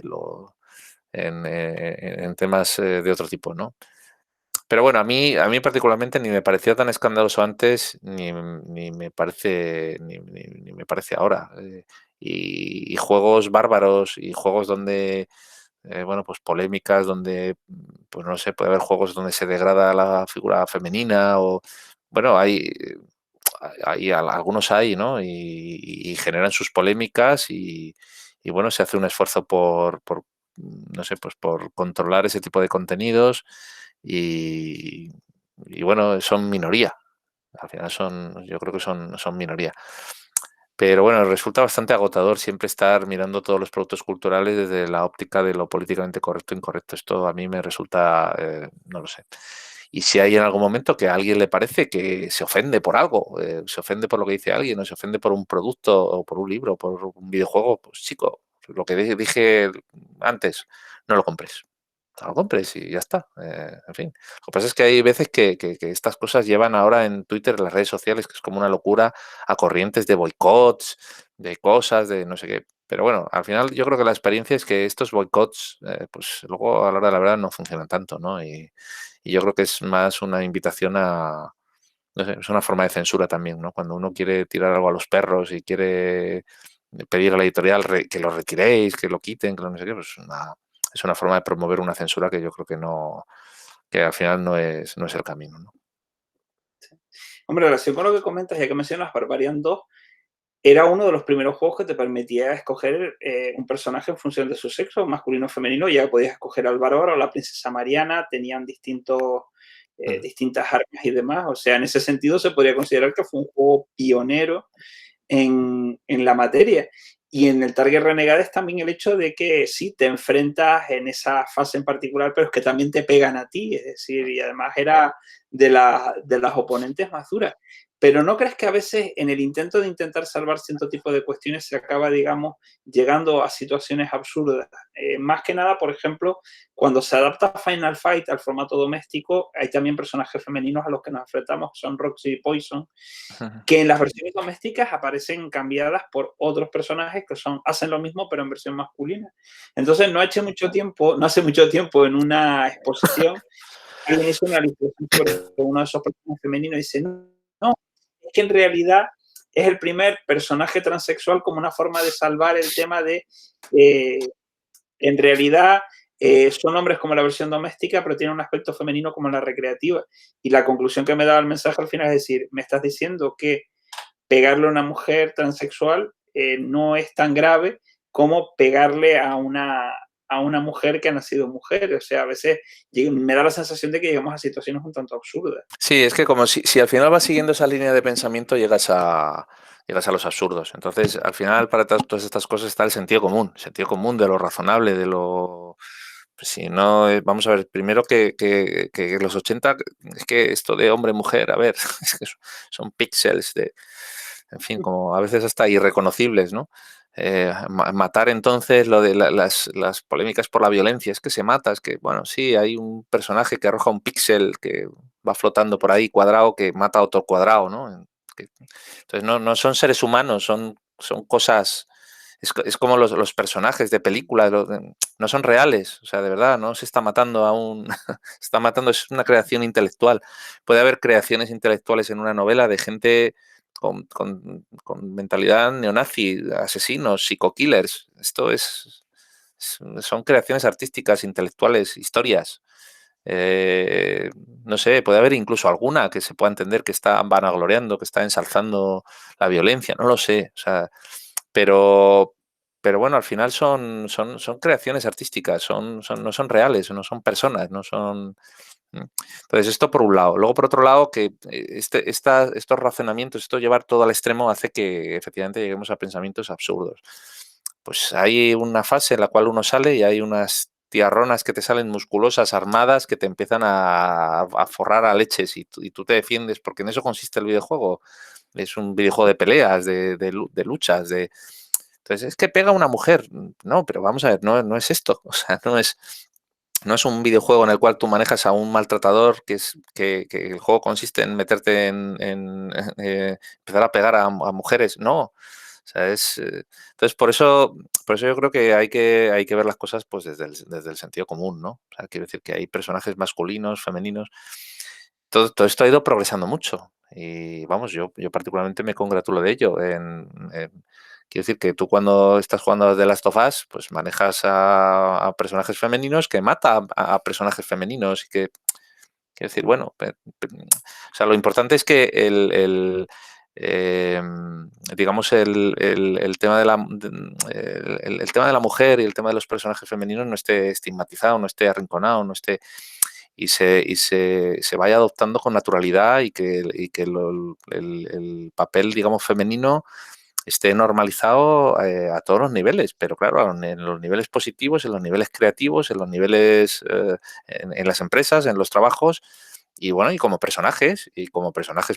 en temas de otro tipo, ¿no? Pero bueno, a mí particularmente ni me parecía tan escandaloso antes, ni me parece, ni me parece ahora. Y juegos bárbaros, y juegos donde, bueno, pues polémicas, donde, pues no sé, puede haber juegos donde se degrada la figura femenina, o, bueno, algunos hay, ¿no? Y generan sus polémicas, y bueno, se hace un esfuerzo no sé, pues por controlar ese tipo de contenidos, y, y bueno, son minoría. Al final yo creo que son minoría. Pero bueno, resulta bastante agotador siempre estar mirando todos los productos culturales desde la óptica de lo políticamente correcto e incorrecto. Esto a mí me resulta, no lo sé. Y si hay en algún momento que a alguien le parece que se ofende por algo, se ofende por lo que dice alguien, o se ofende por un producto, o por un libro, o por un videojuego, pues chico, lo que dije antes, no lo compres. No lo compres y ya está. En fin. Lo que pasa es que hay veces que estas cosas llevan ahora en Twitter, en las redes sociales, que es como una locura, a corrientes de boicots, de cosas, de no sé qué. Pero bueno, al final yo creo que la experiencia es que estos boicots, pues luego a la hora de la verdad no funcionan tanto, ¿no? Y yo creo que es más una invitación no sé, es una forma de censura también, ¿no? Cuando uno quiere tirar algo a los perros y quiere pedir a la editorial que lo retiréis, que lo quiten, que lo no sé qué, pues es una forma de promover una censura que yo creo que no, que al final no es el camino, ¿no? Hombre, en relación con lo que comentas, ya que mencionas Barbarian 2, era uno de los primeros juegos que te permitía escoger un personaje en función de su sexo, masculino o femenino. Ya podías escoger al bárbaro o la princesa Mariana, tenían Mm. distintas armas y demás. O sea, en ese sentido se podría considerar que fue un juego pionero en la materia. Y en el Target Renegade es también el hecho de que sí, te enfrentas en esa fase en particular, pero es que también te pegan a ti, es decir, y además era de las oponentes más duras. Pero ¿no crees que a veces en el intento de intentar salvar cierto tipo de cuestiones se acaba, digamos, llegando a situaciones absurdas? Más que nada, por ejemplo, cuando se adapta Final Fight al formato doméstico, hay también personajes femeninos a los que nos enfrentamos, que son Roxy y Poison, que en las versiones domésticas aparecen cambiadas por otros personajes que hacen lo mismo pero en versión masculina. Entonces no hace mucho tiempo en una exposición alguien hizo una ilustración sobre uno de esos personajes femeninos y dice, no, es que en realidad es el primer personaje transexual como una forma de salvar el tema de, eh, en realidad, son hombres como la versión doméstica, pero tienen un aspecto femenino como la recreativa. Y la conclusión que me daba el mensaje al final es decir, me estás diciendo que pegarle a una mujer transexual no es tan grave como pegarle a una mujer que ha nacido mujer. O sea, a veces me da la sensación de que llegamos a situaciones un tanto absurdas. Sí, es que como si al final vas siguiendo esa línea de pensamiento llegas a los absurdos. Entonces, al final, para todas estas cosas está el sentido común de lo razonable, de lo... Pues si no, vamos a ver, primero que los 80 es que esto de hombre-mujer, a ver, es que son píxeles de, en fin, como a veces hasta irreconocibles, ¿no? Matar entonces lo de las polémicas por la violencia, es que se mata, es que, bueno, sí, hay un personaje que arroja un píxel que va flotando por ahí cuadrado que mata a otro cuadrado, ¿no? Entonces no son seres humanos, son cosas, es como los personajes de películas, no son reales, o sea, de verdad, no se está matando a un, se está matando, es una creación intelectual. Puede haber creaciones intelectuales en una novela de gente con mentalidad neonazi, asesinos, psico-killers. Esto son creaciones artísticas, intelectuales, historias. Eh, no sé, puede haber incluso alguna que se pueda entender que está vanagloriando, que está ensalzando la violencia, no lo sé. O sea, pero, pero bueno, al final son creaciones artísticas, no son reales, no son personas, no son. Entonces, esto por un lado. Luego, por otro lado, que estos razonamientos, esto llevar todo al extremo hace que efectivamente lleguemos a pensamientos absurdos. Pues hay una fase en la cual uno sale y hay unas tiarronas que te salen musculosas, armadas, que te empiezan a forrar a leches y tú te defiendes, porque en eso consiste el videojuego. Es un videojuego de peleas, de luchas, de... Entonces, es que pega a una mujer. No, pero vamos a ver, no es esto. O sea, no es un videojuego en el cual tú manejas a un maltratador, que el juego consiste en meterte empezar a pegar a mujeres. No. O sea, entonces, por eso yo creo que hay que ver las cosas pues desde el sentido común, ¿no? O sea, quiero decir que hay personajes masculinos, femeninos. Todo esto ha ido progresando mucho. Y vamos, yo particularmente me congratulo de ello. Quiero decir que tú cuando estás jugando a The Last of Us, pues manejas a personajes femeninos que mata a personajes femeninos y que, quiero decir, bueno, o sea, lo importante es que eh, digamos, el tema el tema de la mujer y el tema de los personajes femeninos no esté estigmatizado, no esté arrinconado, no esté se vaya adoptando con naturalidad y que el papel, digamos, femenino esté normalizado a todos los niveles, pero claro, en los niveles positivos, en los niveles creativos, en los niveles, en las empresas, en los trabajos, y bueno, y como personajes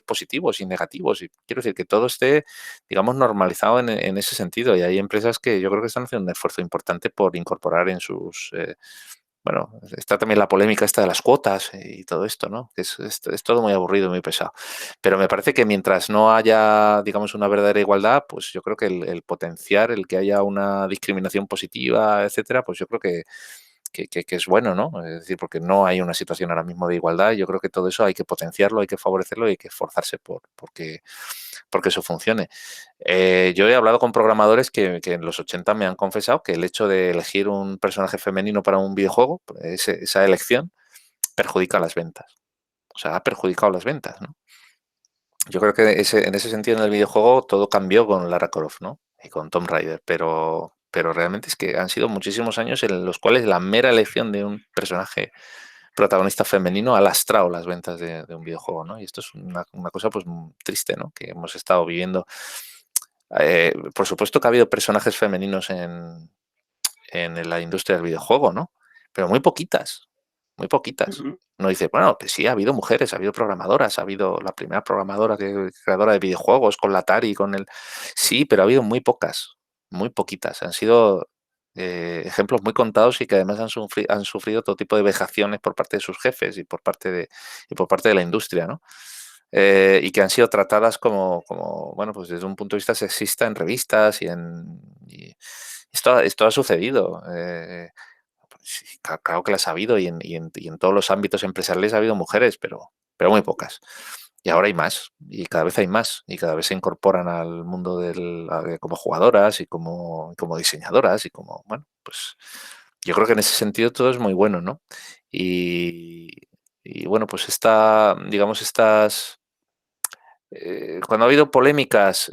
positivos y negativos. Y quiero decir que todo esté, digamos, normalizado en ese sentido. Y hay empresas que yo creo que están haciendo un esfuerzo importante por incorporar en sus bueno, está también la polémica esta de las cuotas y todo esto, ¿no? Que es todo muy aburrido y muy pesado. Pero me parece que mientras no haya, digamos, una verdadera igualdad, pues yo creo que el potenciar, el que haya una discriminación positiva, etcétera, pues yo creo que es bueno, ¿no? Es decir, porque no hay una situación ahora mismo de igualdad. Yo creo que todo eso hay que potenciarlo, hay que favorecerlo y hay que esforzarse porque eso funcione. Yo he hablado con programadores que en los 80 me han confesado que el hecho de elegir un personaje femenino para un videojuego, esa elección, perjudica las ventas. O sea, ha perjudicado las ventas, ¿no? Yo creo que en ese sentido en el videojuego todo cambió con Lara Croft, ¿no? Y con Tomb Raider, pero realmente es que han sido muchísimos años en los cuales la mera elección de un personaje protagonista femenino ha lastrado las ventas de un videojuego, ¿no? Y esto es una cosa pues triste, ¿no? Que hemos estado viviendo. Por supuesto que ha habido personajes femeninos en la industria del videojuego, ¿no? Pero muy poquitas, muy poquitas. Ujú. Uno dice, bueno, pues sí, ha habido mujeres, ha habido programadoras, ha habido la primera programadora creadora de videojuegos con la Atari, con el... Sí, pero ha habido muy pocas, muy poquitas. Han sido ejemplos muy contados y que además han sufrido todo tipo de vejaciones por parte de sus jefes y por parte de la industria, ¿no? Y que han sido tratadas como, bueno, pues desde un punto de vista sexista en revistas y esto ha sucedido. Pues sí, claro que las ha habido y en todos los ámbitos empresariales ha habido mujeres, pero muy pocas. Y ahora hay más, y cada vez hay más, y cada vez se incorporan al mundo como jugadoras y como diseñadoras, y como, bueno, pues yo creo que en ese sentido todo es muy bueno, ¿no? Y, y bueno, pues digamos, cuando ha habido polémicas,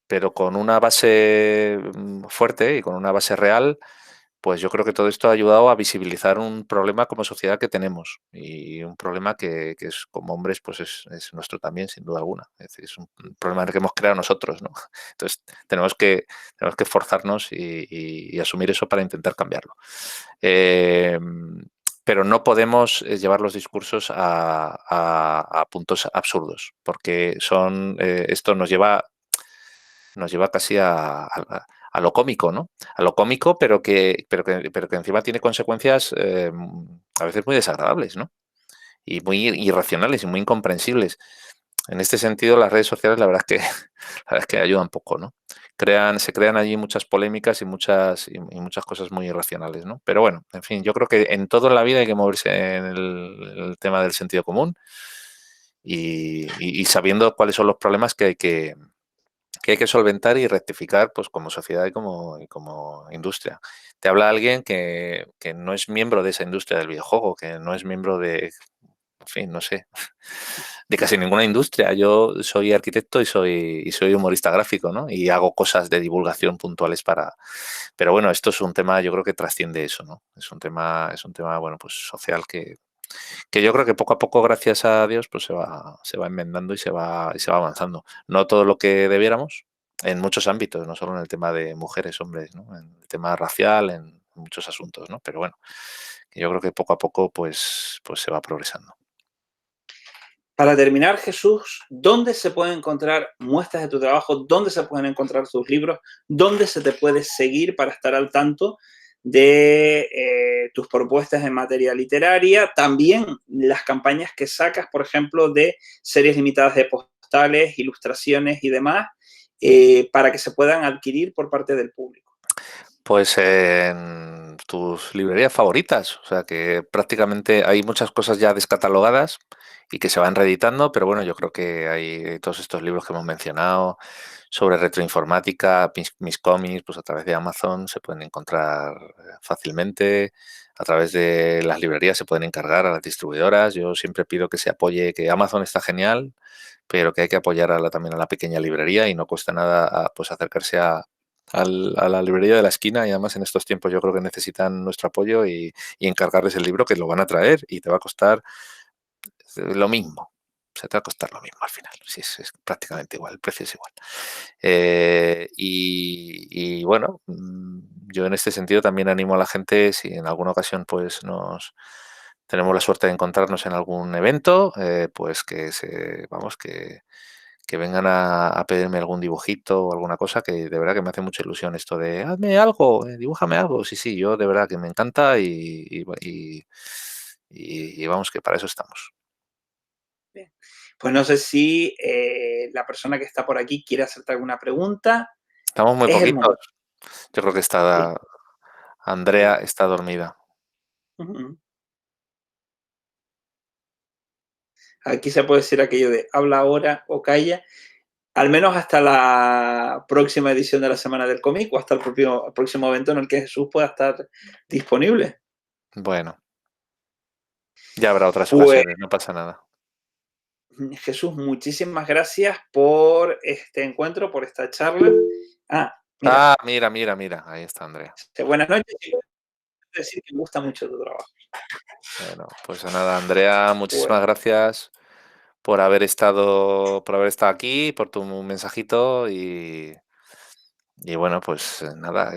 pero con una base fuerte y con una base real, pues yo creo que todo esto ha ayudado a visibilizar un problema como sociedad que tenemos y un problema que es como hombres, pues es nuestro también, sin duda alguna. Es decir, es un problema que hemos creado nosotros, ¿no? Entonces tenemos que forzarnos y asumir eso para intentar cambiarlo. Eh, pero no podemos llevar los discursos a puntos absurdos, porque esto nos lleva casi a lo cómico, ¿no? A lo cómico, pero que encima tiene consecuencias a veces muy desagradables, ¿no? Y muy irracionales y muy incomprensibles. En este sentido, las redes sociales, la verdad es que, la verdad es que ayudan poco, ¿no? Se crean allí muchas polémicas y muchas cosas muy irracionales, ¿no? Pero bueno, en fin, yo creo que en todo en la vida hay que moverse en el tema del sentido común y sabiendo cuáles son los problemas que hay que solventar y rectificar, pues como sociedad y como industria. Te habla alguien que no es miembro de esa industria del videojuego, que no es miembro en fin, no sé, de casi ninguna industria. Yo soy arquitecto y soy humorista gráfico, ¿no? Y hago cosas de divulgación puntuales Pero bueno, esto es un tema, yo creo que trasciende eso, ¿no? Es un tema, bueno, pues social que yo creo que poco a poco, gracias a Dios, pues se va enmendando y se va avanzando. No todo lo que debiéramos, en muchos ámbitos, no solo en el tema de mujeres, hombres, ¿no? En el tema racial, en muchos asuntos, ¿no? Pero bueno, que yo creo que poco a poco, pues se va progresando. Para terminar, Jesús, ¿dónde se pueden encontrar muestras de tu trabajo? ¿Dónde se pueden encontrar tus libros? ¿Dónde se te puede seguir para estar al tanto de tus propuestas en materia literaria? También las campañas que sacas, por ejemplo, de series limitadas de postales, ilustraciones y demás, para que se puedan adquirir por parte del público. Pues en tus librerías favoritas, o sea que prácticamente hay muchas cosas ya descatalogadas y que se van reeditando, pero bueno, yo creo que hay todos estos libros que hemos mencionado sobre retroinformática, mis cómics, pues a través de Amazon se pueden encontrar fácilmente, a través de las librerías se pueden encargar a las distribuidoras. Yo siempre pido que se apoye, que Amazon está genial, pero que hay que apoyar también a la pequeña librería y no cuesta nada pues acercarse a la librería de la esquina y además en estos tiempos yo creo que necesitan nuestro apoyo y encargarles el libro que lo van a traer y te va a costar lo mismo. O sea, te va a costar lo mismo al final. Sí, es prácticamente igual, el precio es igual. Y bueno, yo en este sentido también animo a la gente, si en alguna ocasión pues tenemos la suerte de encontrarnos en algún evento, pues vamos, que vengan a pedirme algún dibujito o alguna cosa, que de verdad que me hace mucha ilusión esto de hazme algo, dibújame algo. Sí, sí, yo de verdad que me encanta y vamos, que para eso estamos. Bien. Pues no sé si la persona que está por aquí quiere hacerte alguna pregunta. Estamos muy Es el poquitos. momento. Yo creo que Sí. Andrea está dormida. Ujú. Aquí se puede decir aquello de habla ahora o calla, al menos hasta la próxima edición de la Semana del Cómic o hasta el próximo evento en el que Jesús pueda estar disponible. Bueno, ya habrá otras Pues ocasiones, no pasa nada. Jesús, muchísimas gracias por este encuentro, por esta charla. Ah, mira, Ah, mira, mira, mira, ahí está Andrea. buenas noches. Quiero decir que me gusta mucho tu trabajo. Bueno, pues nada, Andrea, Pues, muchísimas gracias por haber estado aquí, por tu mensajito Y bueno, pues nada,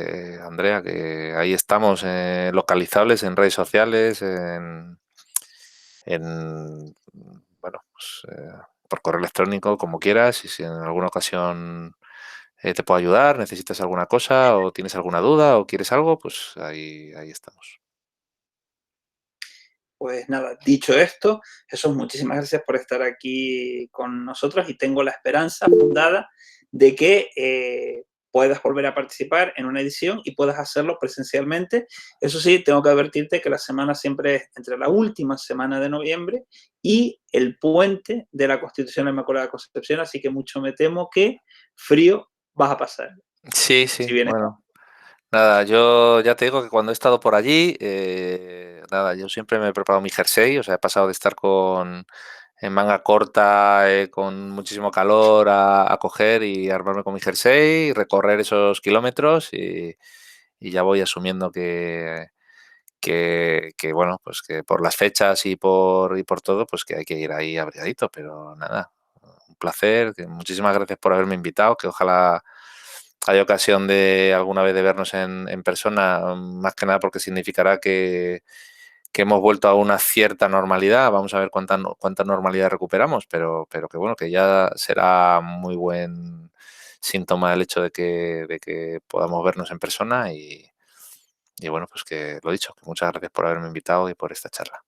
Andrea, que ahí estamos, localizables en redes sociales, bueno, pues, por correo electrónico, como quieras, y si en alguna ocasión te puedo ayudar, necesitas alguna cosa o tienes alguna duda o quieres algo, pues ahí estamos. Pues nada, dicho esto, Jesús, muchísimas gracias por estar aquí con nosotros y tengo la esperanza fundada de que puedas volver a participar en una edición y puedas hacerlo presencialmente. Eso sí, tengo que advertirte que la semana siempre es entre la última semana de noviembre y el puente de la Constitución de Inmaculada Concepción, así que mucho me temo que frío vas a pasar, Sí, si sí, vienes. bueno. Nada, yo ya te digo que cuando he estado por allí, nada, yo siempre me he preparado mi jersey, o sea, he pasado de estar en manga corta, con muchísimo calor, a coger y armarme con mi jersey y recorrer esos kilómetros y ya voy asumiendo que, bueno, pues que por las fechas y por todo, pues que hay que ir ahí abrigadito, pero nada, un placer, que muchísimas gracias por haberme invitado, que ojalá haya ocasión de alguna vez de vernos en persona, más que nada porque significará que hemos vuelto a una cierta normalidad. Vamos a ver cuánta normalidad recuperamos, pero que bueno, que ya será muy buen síntoma el hecho de que podamos vernos en persona y bueno, pues que lo dicho, que muchas gracias por haberme invitado y por esta charla.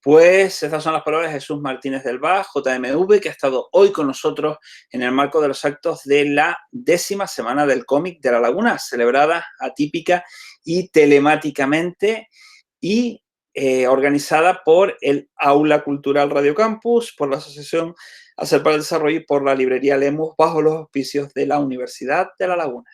Pues estas son las palabras de Jesús Martínez del Val, JMV, que ha estado hoy con nosotros en el marco de los actos de la 10ª Semana del Cómic de La Laguna, celebrada atípica y telemáticamente y organizada por el Aula Cultural Radio Campus, por la Asociación Hacer para el Desarrollo y por la Librería Lemus, bajo los auspicios de la Universidad de La Laguna.